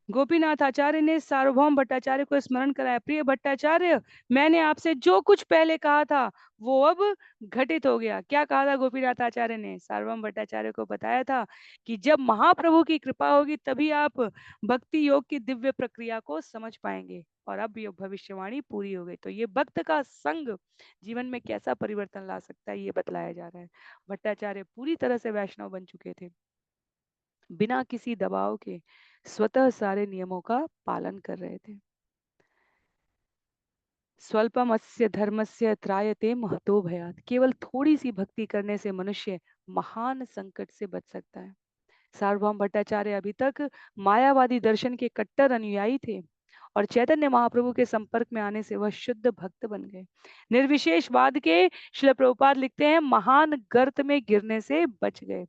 गोपीनाथ आचार्य ने सार्वभौम भट्टाचार्य को स्मरण कराया, प्रिय भट्टाचार्य, मैंने आपसे जो कुछ पहले कहा था वो अब घटित हो गया। क्या कहा था गोपीनाथ आचार्य ने? सार्वभौम भट्टाचार्य को बताया था कि जब महाप्रभु की कृपा होगी तभी आप भक्ति योग की दिव्य प्रक्रिया को समझ पाएंगे। और अब ये भविष्यवाणी पूरी हो गई। तो ये भक्त का संग जीवन में कैसा परिवर्तन ला सकता है ये बतलाया जा रहा है। भट्टाचार्य पूरी तरह से वैष्णव बन चुके थे, बिना किसी दबाव के स्वतः सारे नियमों का पालन कर रहे थे। स्वल्पमस्य धर्मस्य त्रायते महतो भयात्। केवल थोड़ी सी भक्ति करने से मनुष्य महान संकट से बच सकता है। सार्वभौम भट्टाचार्य अभी तक मायावादी दर्शन के कट्टर अनुयायी थे और चैतन्य महाप्रभु के संपर्क में आने से वह शुद्ध भक्त बन गए। निर्विशेषवाद के श्रील प्रभुपाद लिखते हैं, महान गर्त में गिरने से बच गए।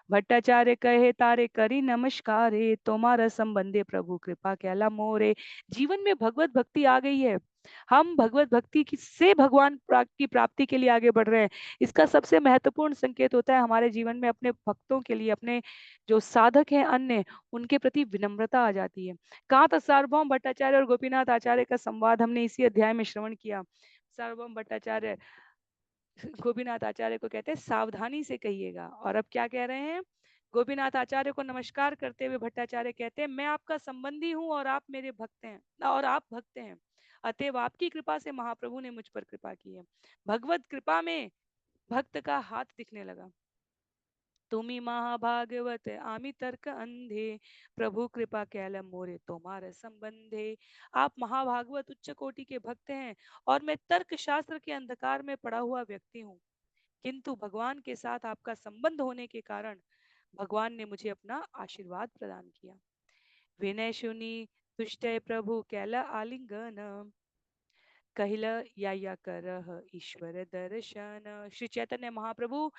भट्टाचार्य कहे, तारे करी नमस्कारे, तुम्हारा संबंधे प्रभु कृपा कैला मोरे। जीवन में भगवत भक्ति आ गई है, हम भगवत भक्ति से भगवान की प्राप्ति के लिए आगे बढ़ रहे हैं। इसका सबसे महत्वपूर्ण संकेत होता है हमारे जीवन में अपने भक्तों के लिए, अपने जो साधक हैं अन्य, उनके प्रति विनम्रता आ जाती है। कहाँ तक सार्वभौम भट्टाचार्य और गोपीनाथ आचार्य का संवाद हमने इसी अध्याय में श्रवण किया। सार्वभौम भट्टाचार्य गोपीनाथ आचार्य को कहते हैं सावधानी से कहिएगा। और अब क्या कह रहे हैं? गोपीनाथ आचार्य को नमस्कार करते हुए भट्टाचार्य कहते हैं, मैं आपका संबंधी हूँ और आप मेरे भक्त हैं और आप भक्त हैं, अतएव आपकी कृपा से महाप्रभु ने मुझ पर कृपा की है। भगवत कृपा में भक्त का हाथ दिखने लगा। तुम्ही महाभागवत आमी तर्क अंधे, प्रभु कृपा कैलम मोरे तुम्हारे संबंधे। आप महाभागवत उच्च कोटि के भक्त हैं और मैं तर्क शास्त्र के अंधकार में पड़ा हुआ व्यक्ति हूँ, किंतु भगवान के साथ आपका संबंध होने के कारण भगवान ने मुझे अपना आशीर्वाद प्रदान किया। विनय शुनि तुष्टय प्रभु कैला आलिंगन, कहिला या करह ईश्वर दर्शन। श्री चैतन्य महाप्रभु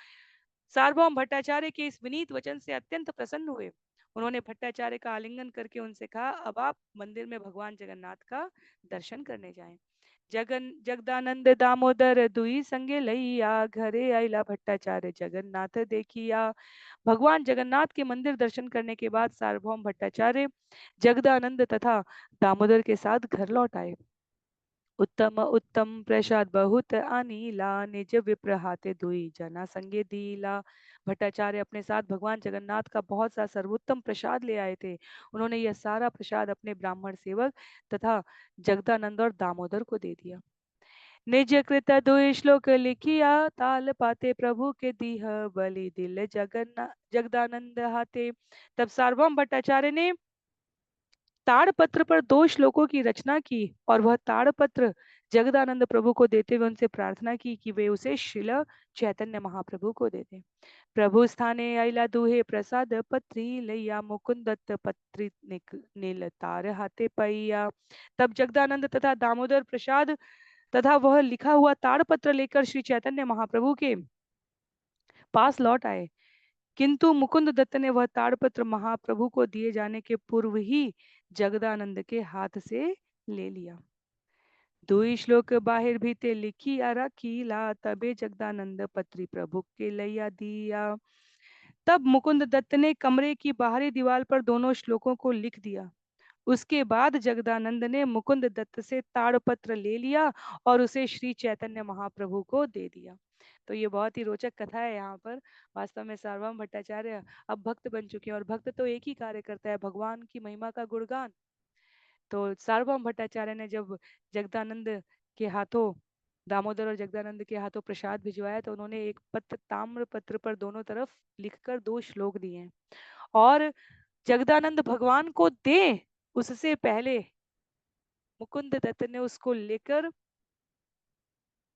सार्वभौम भट्टाचार्य के इस विनीत वचन से अत्यंत प्रसन्न हुए। उन्होंने भट्टाचार्य का आलिंगन करके उनसे कहा, अब आप मंदिर में भगवान जगन्नाथ का दर्शन करने जाएं। जगदानंद दामोदर दुई संगे लैया, घरे आइला भट्टाचार्य जगन्नाथ देखिया। भगवान जगन्नाथ के मंदिर दर्शन करने के बाद सार्वभौम भट्टाचार्य जगदानंद तथा दामोदर के साथ घर लौट आए। उत्तम उत्तम प्रसाद बहुत अनिला, निज विप्रहाते दुई जना संगे दीला। भट्टाचार्य अपने साथ भगवान जगन्नाथ का बहुत सा सर्वोत्तम प्रसाद ले आए थे। उन्होंने यह सारा प्रसाद अपने ब्राह्मण सेवक तथा जगदानंद और दामोदर को दे दिया। निज कृत दुई श्लोक लिखिया, ताल पाते प्रभु के दीह बलि दिल जगदानंद हाथे। तब सार्वभौम भट्टाचार्य ने ताड़पत्र पर 2 श्लोकों की रचना की और वह ताड़पत्र जगदानंद प्रभु को देते हुए उनसे प्रार्थना की कि वे उसे श्रील चैतन्य महाप्रभु को दे दें। प्रभु स्थाने आइला दुहे प्रसाद पत्री लैया, मुकुंद दत्त पत्री नील तार हाथे पैया। तब जगदानंद तथा दामोदर प्रसाद तथा वह लिखा हुआ ताड़पत्र लेकर श्री चैतन्य महाप्रभु के पास लौट आए, किंतु मुकुंद दत्त ने वह ताड़पत्र महाप्रभु को दिए जाने के पूर्व ही जगदानंद के हाथ से ले लिया। दुई श्लोक बाहिर भीते लिखी कीला, तबे जगदानंद पत्री प्रभु के लैया दिया। तब मुकुंद दत्त ने कमरे की बाहरी दीवार पर दोनों श्लोकों को लिख दिया। उसके बाद जगदानंद ने मुकुंद दत्त से ताड़पत्र ले लिया और उसे श्री चैतन्य महाप्रभु को दे दिया। तो ये बहुत ही रोचक कथा है। यहाँ पर वास्तव में सार्वभौम भट्टाचार्य अब भक्त बन चुके हैं और भक्त तो एक ही कार्य करता है, भगवान की महिमा का गुणगान। तो सार्वभौम भट्टाचार्य ने जब जगदानंद के हाथों, दामोदर और जगदानंद के हाथों प्रसाद भिजवाया तो उन्होंने एक पत्र, ताम्र पत्र पर दोनों तरफ लिखकर 2 श्लोक दिए हैं और जगदानंद भगवान को दे उससे पहले मुकुंद दत्त ने उसको लेकर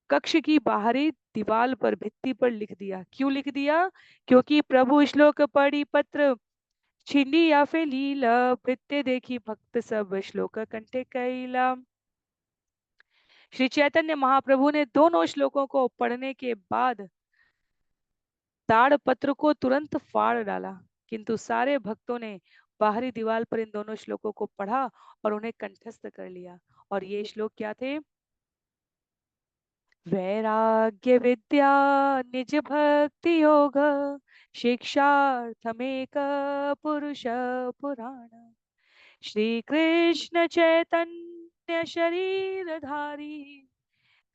कक्ष की बाहरी दीवार पर, भित्ति पर लिख दिया। क्यों लिख दिया? क्योंकि प्रभु श्लोक पढ़ी पत्र छिंडी या फिर लीला, भित्ते देखी भक्त सब श्लोक कंठे कैला। श्री चैतन्य महाप्रभु ने दोनों श्लोकों को पढ़ने के बाद ताड़पत्र को तुरंत फाड़ डाला, किंतु सारे भक्तों ने बाहरी दीवार पर इन दोनों श्लोकों को पढ़ा और उन्हें कंठस्थ कर लिया। और ये श्लोक क्या थे? वैराग्य विद्या निज भक्ति योग शिक्षार्थमेक पुरुष पुराण श्री कृष्ण चैतन्य शरीरधारी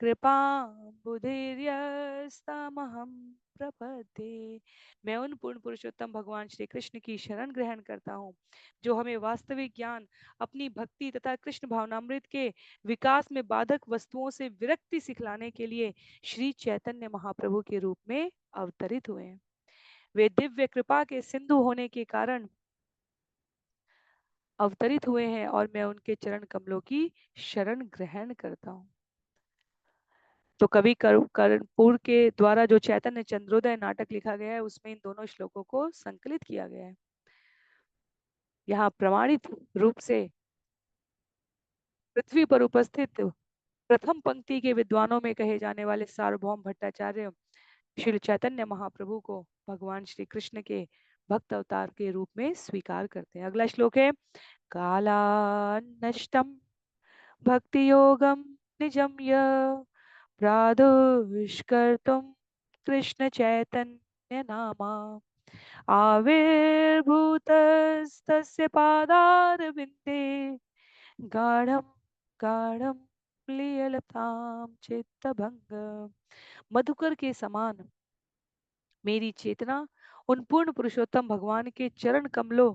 कृपाम्बुधिर्यस्तमहं प्रपद्ये। मैं उन पूर्ण पुरुषोत्तम भगवान श्री कृष्ण की शरण ग्रहण करता हूँ जो हमें वास्तविक ज्ञान, अपनी भक्ति तथा कृष्ण भावनामृत के विकास में बाधक वस्तुओं से विरक्ति सिखलाने के लिए श्री चैतन्य महाप्रभु के रूप में अवतरित हुए हैं। वे दिव्य कृपा के सिंधु होने के कारण अवतरित हुए हैं और मैं उनके चरण कमलों की शरण ग्रहण करता हूँ। तो कवि कर्पूर के द्वारा जो चैतन्य चंद्रोदय नाटक लिखा गया है उसमें इन दोनों श्लोकों को संकलित किया गया है। यहाँ प्रमाणित रूप से पृथ्वी पर उपस्थित प्रथम पंक्ति के विद्वानों में कहे जाने वाले सार्वभौम भट्टाचार्य श्री चैतन्य महाप्रभु को भगवान श्री कृष्ण के भक्त अवतार के रूप में स्वीकार करते हैं। अगला श्लोक है काला नष्टम भक्ति योगम निजम य प्रादुष्कर्तुं कृष्ण चैतन्य नामा आविर्भूतस्तस्य पादारविन्दे गाढ़ं गाढ़ं लीयलतां चित्तभंग। मधुकर के समान मेरी चेतना उन पूर्ण पुरुषोत्तम भगवान के चरण कमलों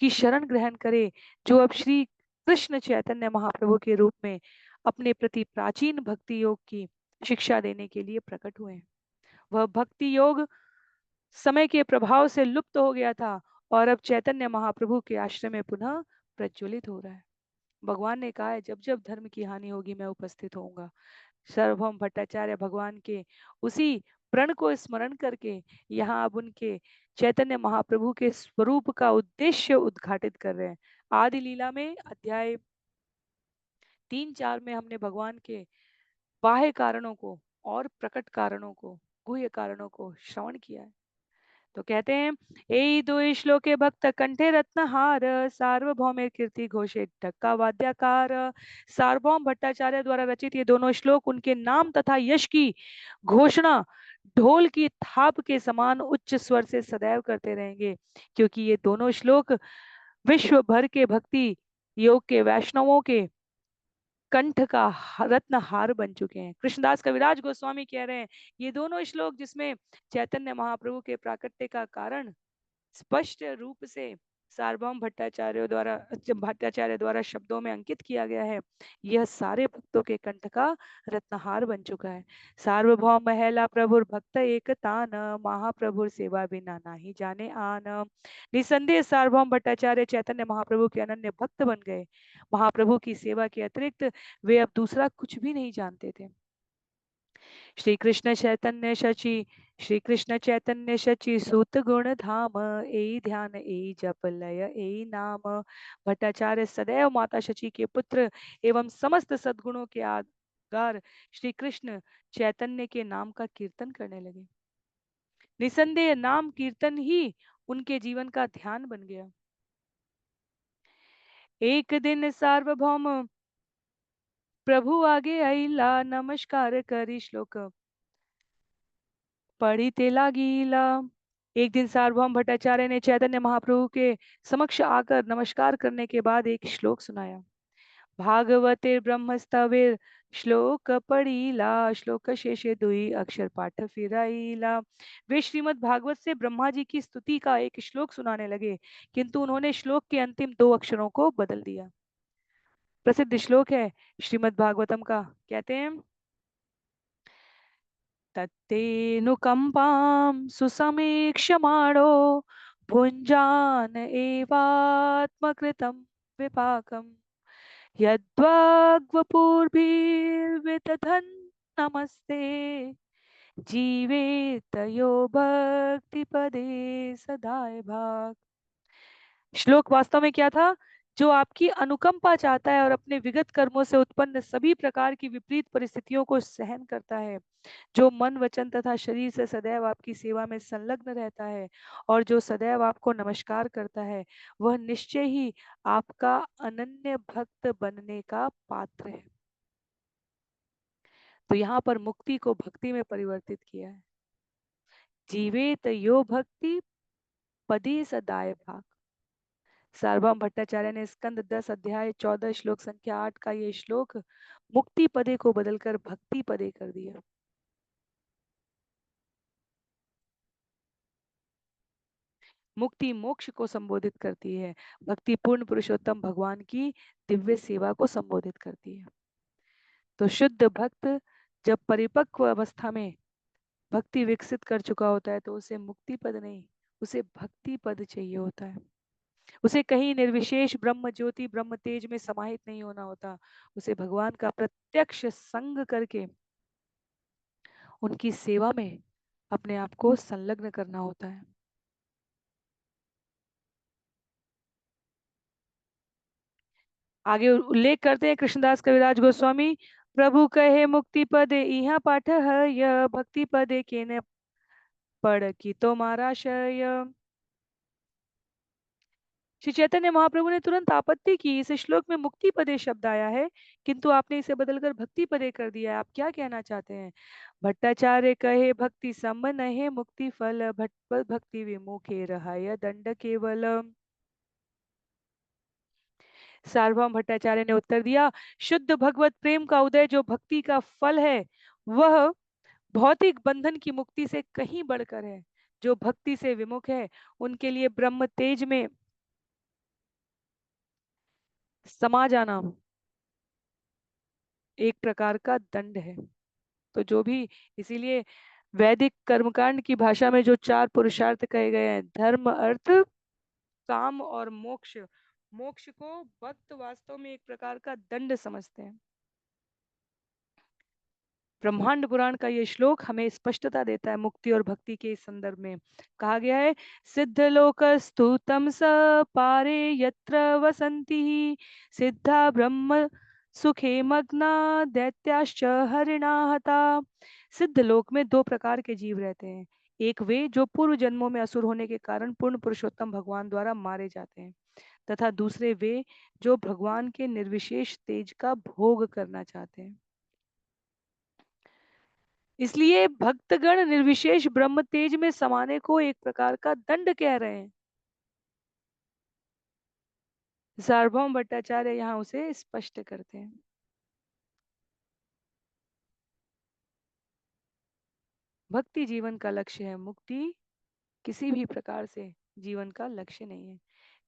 की शरण ग्रहण करे जो अब श्री कृष्ण चैतन्य महाप्रभु के रूप में अपने प्रति प्राचीन भक्ति योग की शिक्षा देने के लिए प्रकट हुए हैं। वह भक्ति योग समय के प्रभाव से लुप्त हो गया था और अब चैतन्य महाप्रभु के आश्रय में पुनः प्रज्वलित हो रहा है। भगवान ने कहा है जब जब धर्म की हानि होगी मैं उपस्थित होऊंगा। सार्वभौम भट्टाचार्य भगवान के उसी प्रण को स्मरण करके यहाँ अब उनके चैतन्य महाप्रभु के स्वरूप का उद्देश्य उद्घाटित कर रहे हैं। आदि लीला में अध्याय 3-4 में हमने भगवान के बाह्य कारणों को और प्रकट कारणों को, गुह्य कारणों को श्रवण किया है। तो कहते हैं ए दो श्लोके भक्त कंठे रत्नहार सार्वभौम कीर्ति घोषे ढक्का वाद्यकार। सार्वभौम भट्टाचार्य द्वारा रचित ये दोनों श्लोक उनके नाम तथा यश की घोषणा ढोल की थाप के समान उच्च स्वर से सदैव करते रहेंगे, क्योंकि ये दोनों श्लोक विश्व भर के भक्ति योग के वैष्णवों के कंठ का रत्न हार बन चुके हैं। कृष्णदास कविराज गोस्वामी कह रहे हैं ये दोनों श्लोक जिसमें चैतन्य महाप्रभु के प्राकट्य का कारण स्पष्ट रूप से सार्वभौम भट्टाचार्य द्वारा शब्दों में अंकित किया गया है, यह सारे भक्तों के कंठ का रत्नहार बन चुका है। सार्वभौम महिला प्रभुर भक्त एक तान महाप्रभुर सेवा बिना नाही जाने आन। निसंदेह सार्वभौम भट्टाचार्य चैतन्य महाप्रभु के अनन्य भक्त बन गए। महाप्रभु की सेवा के अतिरिक्त वे अब दूसरा कुछ भी नहीं जानते थे। श्री कृष्ण चैतन्य शची सूत गुण धाम ए ध्यान ए जप लय ए नाम। भट्टाचार्य सदैव माता शची के पुत्र एवं समस्त सद्गुणों के आधार श्री कृष्ण चैतन्य के नाम का कीर्तन करने लगे। निसंदेह नाम कीर्तन ही उनके जीवन का ध्यान बन गया। एक दिन सार्वभौम प्रभु आगे आईला नमस्कार करी श्लोक पढ़ी तेला गीला। एक दिन सार्वभौम भट्टाचार्य ने चैतन्य महाप्रभु के समक्ष आकर नमस्कार करने के बाद एक श्लोक सुनाया। भागवते ब्रह्मस्तवेर श्लोक पढ़ीला श्लोक शेषे दुई अक्षर पाठ फिराईला। वे श्रीमद् भागवत से ब्रह्मा जी की स्तुति का एक श्लोक सुनाने लगे, किंतु उन्होंने श्लोक के अंतिम 2 अक्षरों को बदल दिया। प्रसिद्ध श्लोक है श्रीमद् भागवतम का, कहते हैं तत्तेऽनुकम्पां सुसमीक्ष्यमाणो भुञ्जान एवात्मकृतं विपाकं यद्वाग्वपुर्भिर्विदधन् नमस्ते जीवेतयो भक्तिपदे सदाय भाग। श्लोक वास्तव में क्या था? जो आपकी अनुकंपा चाहता है और अपने विगत कर्मों से उत्पन्न सभी प्रकार की विपरीत परिस्थितियों को सहन करता है, जो मन वचन तथा शरीर से सदैव आपकी सेवा में संलग्न रहता है और जो सदैव आपको नमस्कार करता है, वह निश्चय ही आपका अनन्य भक्त बनने का पात्र है। तो यहाँ पर मुक्ति को भक्ति में परिवर्तित किया है। जीवेत यो भक्ति पदी सदाय भाग। सार्वभौम भट्टाचार्य ने स्कंद 10 अध्याय 14 श्लोक संख्या 8 का ये श्लोक मुक्ति पदे को बदलकर भक्ति पदे कर दिया। मुक्ति मोक्ष को संबोधित करती है, भक्ति पूर्ण पुरुषोत्तम भगवान की दिव्य सेवा को संबोधित करती है। तो शुद्ध भक्त जब परिपक्व अवस्था में भक्ति विकसित कर चुका होता है तो उसे मुक्ति पद नहीं, उसे भक्ति पद चाहिए होता है। उसे कहीं निर्विशेष ब्रह्म ज्योति ब्रह्म तेज में समाहित नहीं होना होता, उसे भगवान का प्रत्यक्ष संग करके उनकी सेवा में अपने आप को संलग्न करना होता है। आगे उल्लेख करते हैं कृष्णदास कविराज गोस्वामी, प्रभु कहे मुक्ति पदे इहा पाठ है, यह भक्ति पदे के न पढ़ की तो महाराशय। श्री चैतन्य महाप्रभु ने तुरंत आपत्ति की, इस श्लोक में मुक्ति पदे शब्द आया है किंतु आपने इसे बदलकर भक्ति पदे कर दिया है, आप क्या कहना चाहते हैं? भट्टाचार्य कहे भक्ति सम नहे मुक्ति फल, भट भक्ति विमुखे रहाय दंड केवल। सार्वभौम भट्टाचार्य ने उत्तर दिया, शुद्ध भगवत प्रेम का उदय जो भक्ति का फल है वह भौतिक बंधन की मुक्ति से कहीं बढ़कर है। जो भक्ति से विमुख है उनके लिए ब्रह्म तेज में समा जाना एक प्रकार का दंड है। तो जो भी, इसीलिए वैदिक कर्मकांड की भाषा में जो 4 पुरुषार्थ कहे गए हैं, धर्म अर्थ काम और मोक्ष, मोक्ष को भक्त वास्तव में एक प्रकार का दंड समझते हैं। ब्रह्मांड पुराण का ये श्लोक हमें स्पष्टता देता है मुक्ति और भक्ति के संदर्भ में। कहा गया है, सिद्ध लोकस्तु तम स पारे यत्र वसंती सिद्धा ब्रह्म सुखे मग्ना दैत्याश्च हरिणा हता। सिद्ध लोक में 2 प्रकार के जीव रहते हैं, एक वे जो पूर्व जन्मों में असुर होने के कारण पूर्ण पुरुषोत्तम भगवान द्वारा मारे जाते हैं, तथा दूसरे वे जो भगवान के निर्विशेष तेज का भोग करना चाहते हैं। इसलिए भक्तगण निर्विशेष ब्रह्म तेज में समाने को एक प्रकार का दंड कह रहे हैं। सार्वभौम भट्टाचार्य यहाँ उसे स्पष्ट करते हैं। भक्ति जीवन का लक्ष्य है, मुक्ति किसी भी प्रकार से जीवन का लक्ष्य नहीं है।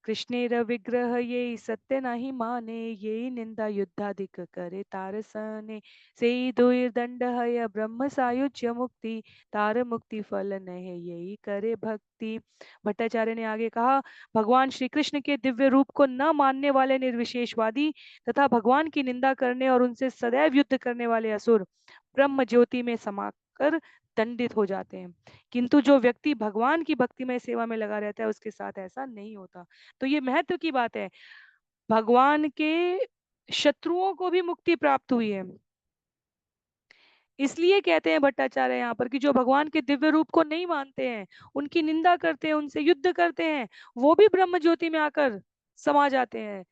कृष्णेर विग्रह ये सत्य नहीं माने, ये निंदा युद्धाधिक करे तारसने, से दुर्दंड है ब्रह्म सायुज्य मुक्ति, तार मुक्ति फल नहे यही करे भक्ति। भट्टाचार्य ने आगे कहा, भगवान श्री कृष्ण के दिव्य रूप को न मानने वाले निर्विशेषवादी तथा भगवान की निंदा करने और उनसे सदैव युद्ध करने वाले असुर ब्रह्म ज्योति में समाकर दंडित हो जाते हैं, किंतु जो व्यक्ति भगवान की भक्तिमय सेवा में लगा रहता है उसके साथ ऐसा नहीं होता। तो ये महत्व की बात है, भगवान के शत्रुओं को भी मुक्ति प्राप्त हुई है। इसलिए कहते हैं भट्टाचार्य यहाँ पर कि जो भगवान के दिव्य रूप को नहीं मानते हैं, उनकी निंदा करते हैं, उनसे युद्ध करते हैं, वो भी ब्रह्म ज्योति में आकर समा जाते हैं।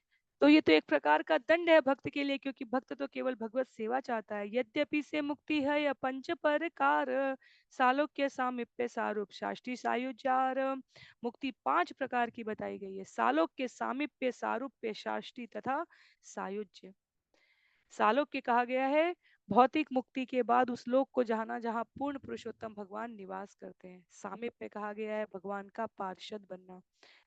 तो ये तो एक प्रकार का दंड है भक्त के लिए, क्योंकि भक्त तो केवल भगवत सेवा चाहता है। यद्यपि से मुक्ति है या पंच प्रकार, सालोक्य सामीप्य सारूप शाष्टी सायुज्यार। मुक्ति 5 प्रकार की बताई गई है, सालोक्य सामीप्य सारूप्य शाष्टी तथा सायुज्य। सालोक्य कहा गया है भौतिक मुक्ति के बाद उस लोक को जाना जहाँ पूर्ण पुरुषोत्तम भगवान निवास करते हैं। सामीप्य कहा गया है भगवान का पार्षद बनना।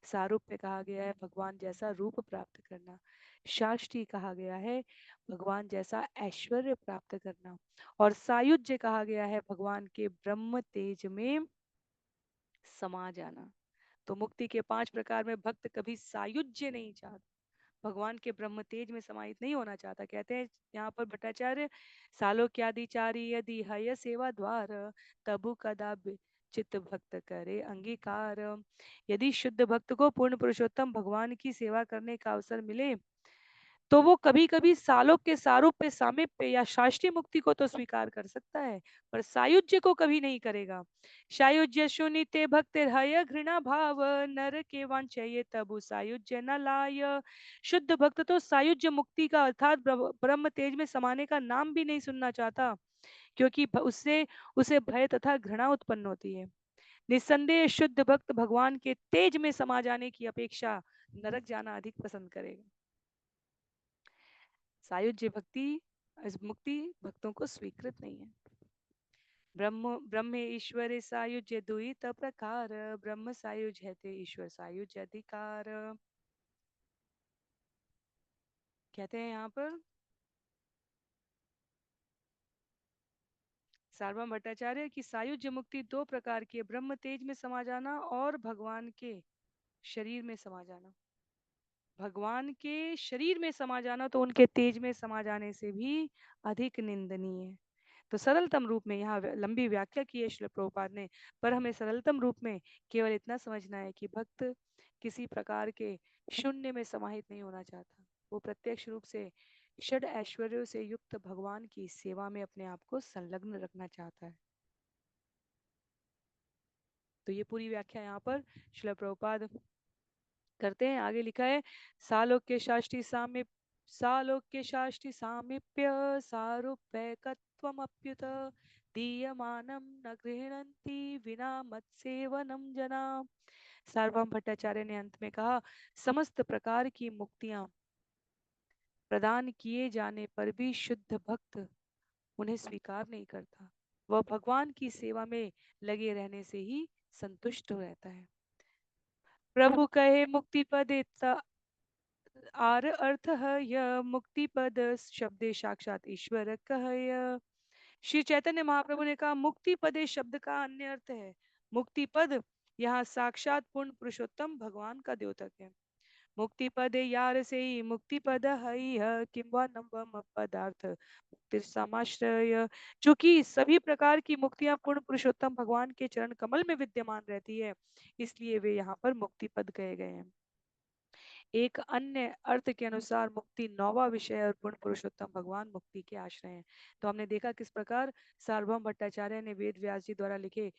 सारूप्य कहा गया है भगवान जैसा रूप प्राप्त करना। शाष्टी कहा गया है भगवान जैसा ऐश्वर्य प्राप्त करना। और सायुज्य कहा गया है भगवान के ब्रह्म तेज में समा जाना। तो मुक्ति के 5 प्रकार में भक्त कभी सायुज्य नहीं चाहता, भगवान के ब्रह्म तेज में समाहित नहीं होना चाहता। कहते हैं यहाँ पर भट्टाचार्य, सालोक्यादिचारी यदि हय सेवा द्वार तबु कदा चित्त भक्त करे अंगीकार। यदि शुद्ध भक्त को पूर्ण पुरुषोत्तम भगवान की सेवा करने का अवसर मिले तो वो कभी कभी सालों के सारूप्य सामीप्य या शास्त्रीय मुक्ति को तो स्वीकार कर सकता है, पर सायुज्य को कभी नहीं करेगा। सायुज्य सुनिते भक्त हय घृणा भाव, नर के वांछये तबु सायुज्य न लाय। शुद्ध भक्त तो सायुज्य मुक्ति का अर्थात ब्रह्म तेज में समाने का नाम भी नहीं सुनना चाहता, क्योंकि उससे उसे भय तथा घृणा उत्पन्न होती है। निस्संदेह शुद्ध भक्त भगवान के तेज में समा जाने की अपेक्षा नरक जाना अधिक पसंद करेगा। सायुज्य भक्ति मुक्ति भक्तों को स्वीकृत नहीं है। ब्रह्म ब्रह्म ईश्वर सायुज्य दुहित प्रकार, ब्रह्म सायुज है ते ईश्वर सायुज्य अधिकार। कहते हैं यहाँ पर सार्वभौम भट्टाचार्य की सायुज्य मुक्ति दो प्रकार की है, ब्रह्म तेज में समा जाना और भगवान के शरीर में समा जाना। भगवान के शरीर में समा जाना तो उनके तेज में समा जाने से भी अधिक निंदनीय है। तो सरलतम रूप में यहाँ लंबी व्याख्या की है श्रील प्रभुपाद ने, पर हमें सरलतम रूप में केवल इतना समझना है कि भक्त किसी प्रकार के शून्य में समाहित नहीं होना चाहता, वो प्रत्यक्ष रूप से षड ऐश्वर्यों से युक्त भगवान की सेवा में अपने आप को संलग्न रखना चाहता है। तो ये पूरी व्याख्या यहाँ पर श्रील प्रभुपाद करते हैं। आगे लिखा है सालोक्य शास्त्री साम्य, सालोक्य शास्त्री सामीप्य सारूप्यकत्वमप्युत दीयमानं न गृह्णन्ति विना मत्सेवनं जना। सार्वभौम भट्टाचार्य ने अंत में कहा, समस्त प्रकार की मुक्तियां प्रदान किए जाने पर भी शुद्ध भक्त उन्हें स्वीकार नहीं करता, वह भगवान की सेवा में लगे रहने से ही संतुष्ट रहता है। प्रभु कहे मुक्ति पद आर अर्थ है यह, मुक्ति पद शब्द साक्षात ईश्वर कह यह। श्री चैतन्य महाप्रभु ने कहा मुक्ति पदे शब्द का अन्य अर्थ है मुक्ति पद, यहाँ साक्षात पूर्ण पुरुषोत्तम भगवान का द्योतक है। मुक्ति पदे यार से ही मुक्ति पद है किंवा नवम पदार्थ मुक्ति समाश्रय। चूंकि सभी प्रकार की मुक्तियां पूर्ण पुरुषोत्तम भगवान के चरण कमल में विद्यमान रहती है, इसलिए वे यहाँ पर मुक्ति पद कहे गए हैं। एक अन्य अर्थ के अनुसार मुक्ति नौवा विषय और पूर्ण पुरुषोत्तम भगवान मुक्ति के आश्रय हैं। तो हमने देखा किस प्रकार सार्वभौम भट्टाचार्य ने वेद व्यास जी द्वारा लिखे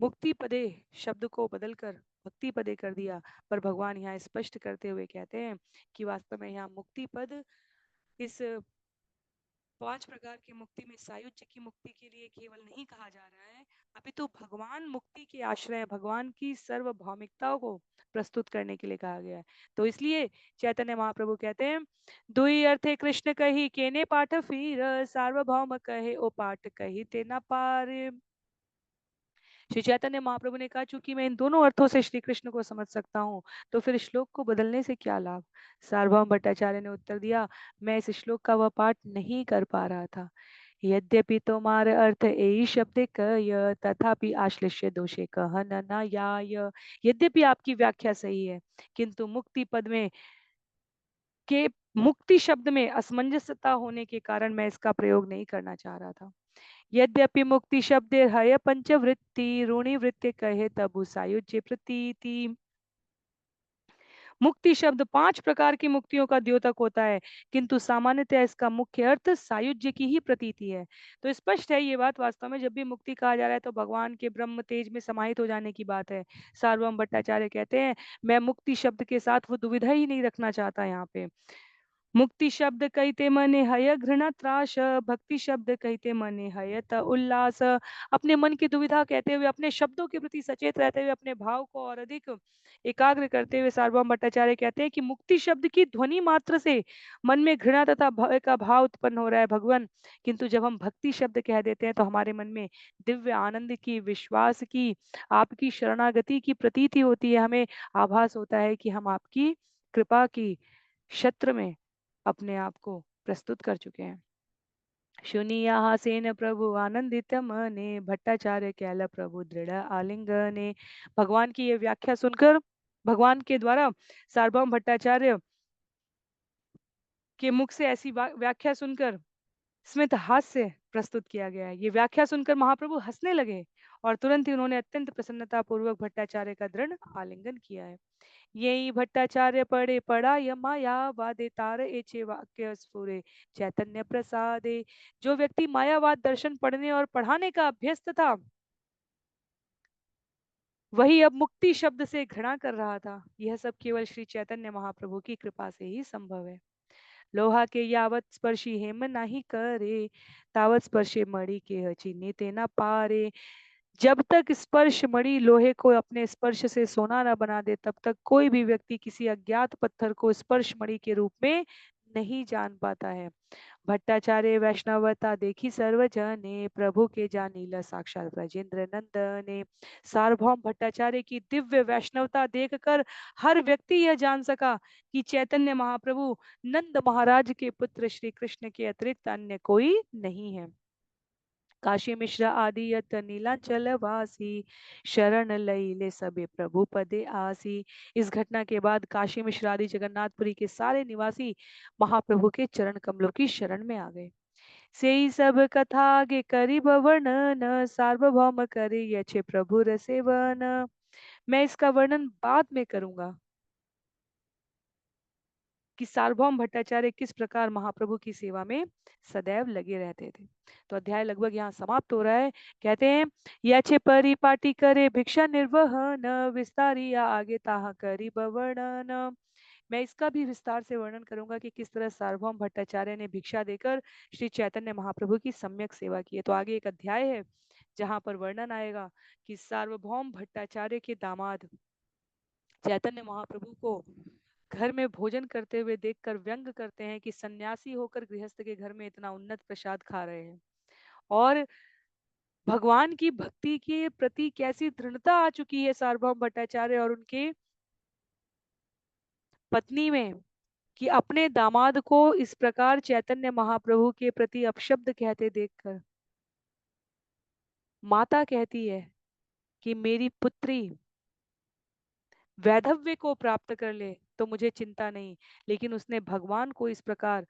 मुक्ति पदे शब्द को बदलकर भक्ति पदे कर दिया, पर भगवान यहाँ स्पष्ट करते हुए कहते हैं कि वास्तव में यहाँ मुक्ति पद इस 5 प्रकार की मुक्ति में सायुज्य की मुक्ति के लिए केवल नहीं कहा जा रहा है, अपितु भगवान मुक्ति के आश्रय भगवान की सर्वभौमिकताओं को प्रस्तुत करने के लिए कहा गया है। तो इसलिए चैतन्य महाप्रभु कहते हैं दुई अर्थे कृष्ण कही केने पाठ फिर, सार्वभौम कहे ओ पाठ कही ते न पार। श्री चैतन्य महाप्रभु ने कहा चूंकि मैं इन दोनों अर्थों से श्री कृष्ण को समझ सकता हूँ तो फिर श्लोक को बदलने से क्या लाभ। सार्वभौम भट्टाचार्य ने उत्तर दिया, मैं इस श्लोक का वह पाठ नहीं कर पा रहा था। यद्यपि तुम्हार अर्थ यही शब्द कय तथापि आश्लिष्य दोषे कह न याय। यद्यपि आपकी व्याख्या सही है, किंतु मुक्ति पद में के मुक्ति शब्द में असमंजसता होने के कारण मैं इसका प्रयोग नहीं करना चाह रहा था। यद्यपि मुक्ति शब्द हय पंचवृत्ति ऋणी वृत्ति कहे तबु सायुज्य प्रतीति। मुक्ति शब्द 5 प्रकार की मुक्तियों का द्योतक होता है, किंतु सामान्यतः इसका मुख्य अर्थ सायुज्य की ही प्रतीति है। तो स्पष्ट है ये बात, वास्तव में जब भी मुक्ति कहा जा रहा है तो भगवान के ब्रह्म तेज में समाहित हो जाने की बात है। सार्वभौम भट्टाचार्य कहते हैं मैं मुक्ति शब्द के साथ वो दुविधा ही नहीं रखना चाहता यहाँ पे। मुक्ति शब्द कहते मने हय घृणा त्रास, भक्ति शब्द कहते मने हय त उल्लास। अपने मन की दुविधा कहते हुए अपने शब्दों के प्रति सचेत रहते हुए अपने भाव को और अधिक एकाग्र करते हुए सार्वभौम भट्टाचार्य कहते हैं कि मुक्ति शब्द की ध्वनि मात्र से मन में घृणा तथा भय का भाव उत्पन्न हो रहा है भगवान, किंतु जब हम भक्ति शब्द कह देते हैं तो हमारे मन में दिव्य आनंद की, विश्वास की, आपकी शरणागति की प्रतीति होती है। हमें आभास होता है कि हम आपकी कृपा की छत्र में अपने आप को प्रस्तुत कर चुके हैं। शुनिया हासेन प्रभु आनंदित मने, भट्टाचार्य कैल प्रभु दृढ़ आलिंगने। भगवान की ये व्याख्या सुनकर, भगवान के द्वारा सार्वभौम भट्टाचार्य के मुख से ऐसी व्याख्या सुनकर स्मित हास्य प्रस्तुत किया गया है। ये व्याख्या सुनकर महाप्रभु हंसने लगे और तुरंत ही उन्होंने अत्यंत प्रसन्नता पूर्वक भट्टाचार्य का दृढ़ आलिंगन किया है। यही भट्टाचार्य पढ़े पढ़ा माया वादे तार एचे वाक्य स्फुरे चैतन्य प्रसादे। जो व्यक्ति मायावाद दर्शन पढ़ने और पढ़ाने का अभ्यस्त था, वही अब मुक्ति शब्द से घृणा कर रहा था। यह सब केवल श्री चैतन्य महाप्रभु की कृपा से ही संभव है। लोहा के यावत स्पर्शी हेम नाही करे, तावत स्पर्शे मणि के चिन्हे ते न पारे। जब तक स्पर्श मणि लोहे को अपने स्पर्श से सोना न बना दे, तब तक कोई भी व्यक्ति किसी अज्ञात पत्थर को स्पर्श मणि के रूप में नहीं जान पाता है। भट्टाचार्य वैष्णवता देखी सर्वजने, प्रभु के जानीला साक्षात ब्रजेंद्र नंदने। सार्वभौम भट्टाचार्य की दिव्य वैष्णवता देखकर हर व्यक्ति यह जान सका कि चैतन्य महाप्रभु नंद महाराज के पुत्र श्री कृष्ण के अतिरिक्त अन्य कोई नहीं है। काशी मिश्र आदि यत नीलांचल वासी, शरण लैले सबे प्रभु पदे आसी। इस घटना के बाद काशी मिश्र आदि जगन्नाथपुरी के सारे निवासी महाप्रभु के चरण कमलों की शरण में आ गए। सेई सब कथा आगे करी वर्णन, सार्वभौम करे यचे प्रभु रसेवन। मैं इसका वर्णन बाद में करूंगा कि सार्वभौम भट्टाचार्य किस प्रकार महाप्रभु की सेवा में सदैव लगे रहते थे। तो अध्याय लगभग यहाँ समाप्त हो रहा है। कहते हैं, याचे परिपाटी करे भिक्षा निर्वहन, विस्तारिया आगे ताहा करी वर्णन। मैं इसका भी विस्तार से वर्णन करूंगा कि किस तरह सार्वभौम भट्टाचार्य ने भिक्षा देकर श्री चैतन्य महाप्रभु की सम्यक सेवा की है। तो आगे एक अध्याय है जहां पर वर्णन आएगा कि सार्वभौम भट्टाचार्य के दामाद चैतन्य महाप्रभु को घर में भोजन करते हुए देखकर व्यंग करते हैं कि सन्यासी होकर गृहस्थ के घर में इतना उन्नत प्रसाद खा रहे हैं। और भगवान की भक्ति के प्रति कैसी दृढ़ता आ चुकी है सार्वभौम भट्टाचार्य और उनके पत्नी में, कि अपने दामाद को इस प्रकार चैतन्य महाप्रभु के प्रति अपशब्द कहते देखकर माता कहती है कि मेरी पुत्री वैधव्य को प्राप्त कर ले तो मुझे चिंता नहीं, लेकिन उसने भगवान को इस प्रकार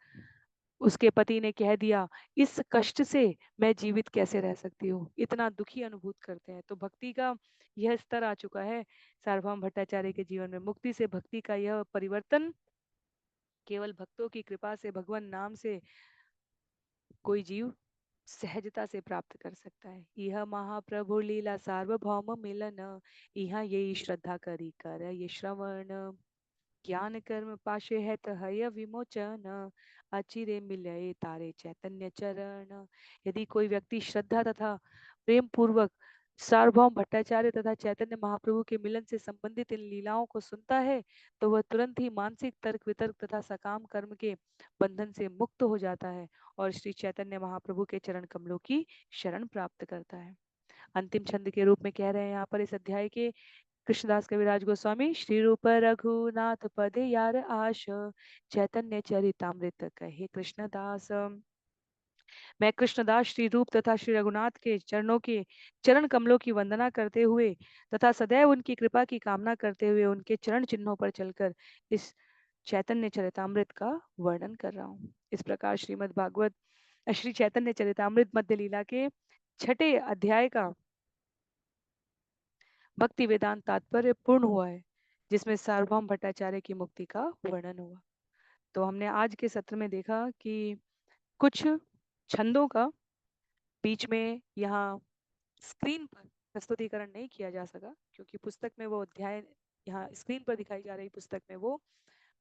उसके पति ने कह दिया, इस कष्ट से मैं जीवित कैसे रह सकती हूँ। इतना दुखी अनुभूत करते हैं। तो भक्ति का यह स्तर आ चुका है सार्वभौम भट्टाचार्य के जीवन में। मुक्ति से भक्ति का यह परिवर्तन केवल भक्तों की कृपा से, भगवान नाम से कोई जीव सहजता से प्राप्त कर सकता है। यह महाप्रभु लीला सार्वभौम मिलन, यहाँ यही श्रद्धा करी कर ये श्रवण। ज्ञान कर्म पाशे है हय विमोचन, अचिरे मिलये तारे चैतन्य चरण। यदि कोई व्यक्ति श्रद्धा तथा प्रेम पूर्वक सार्वभौम भट्टाचार्य तथा चैतन्य महाप्रभु के मिलन से संबंधित इन लीलाओं को सुनता है, तो वह तुरंत ही मानसिक तर्क वितर्क तथा सकाम कर्म के बंधन से मुक्त हो जाता है और श्री चैतन्य महाप्रभु के चरण कमलों की शरण प्राप्त करता है। अंतिम छंद के रूप में कह रहे हैं यहाँ पर इस अध्याय के कृष्णदास कविराज गोस्वामी, श्री रूप रघुनाथ पदे यार आश, चैतन्य चरितामृत कहे कृष्णदास। मैं कृष्णदास श्री रूप तथा श्री रघुनाथ के चरणों के चरण कमलों की वंदना करते हुए तथा सदैव उनकी कृपा की कामना करते हुए उनके चरण चिन्हों पर चलकर इस चैतन्य चरितामृत का वर्णन कर रहा हूँ। इस प्रकार श्रीमद् भागवत श्री चैतन्य चरितामृत मध्य लीला के छठे अध्याय का भक्ति वेदांत तात्पर्य पूर्ण हुआ है, जिसमें सार्वभौम भट्टाचार्य की मुक्ति का वर्णन हुआ। तो हमने आज के सत्र में देखा कि कुछ छंदों का बीच में यहाँ स्क्रीन पर प्रस्तुतिकरण नहीं किया जा सका, क्योंकि पुस्तक में वो अध्याय यहाँ स्क्रीन पर दिखाई जा रही पुस्तक में वो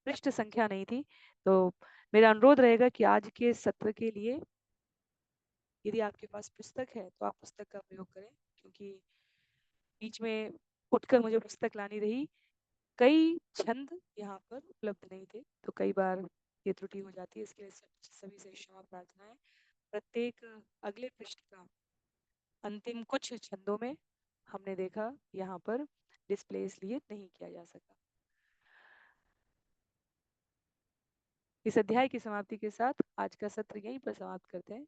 पृष्ठ संख्या नहीं थी। तो मेरा अनुरोध रहेगा कि आज के सत्र के लिए यदि आपके पास पुस्तक है तो आप पुस्तक का प्रयोग करें, क्योंकि बीच में उठकर मुझे पुस्तक लानी रही। कई छंद यहाँ पर उपलब्ध नहीं थे, तो कई बार ये त्रुटि हो जाती है। इसके लिए सभी से क्षमा प्रार्थना है। प्रत्येक अगले पृष्ठ का अंतिम कुछ छंदों में हमने देखा यहाँ पर डिस्प्ले इसलिए नहीं किया जा सका। इस अध्याय की समाप्ति के साथ आज का सत्र यहीं पर समाप्त करते हैं।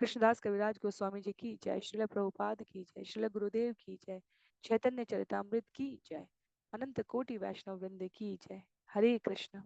कृष्णदास कविराज गोस्वामी जी की जय, श्रील प्रभुपाद की जय, श्रील गुरुदेव की जय, चैतन्य चरितामृत की जय, अनंत कोटि वैष्णव वृंद की जय। हरे कृष्ण।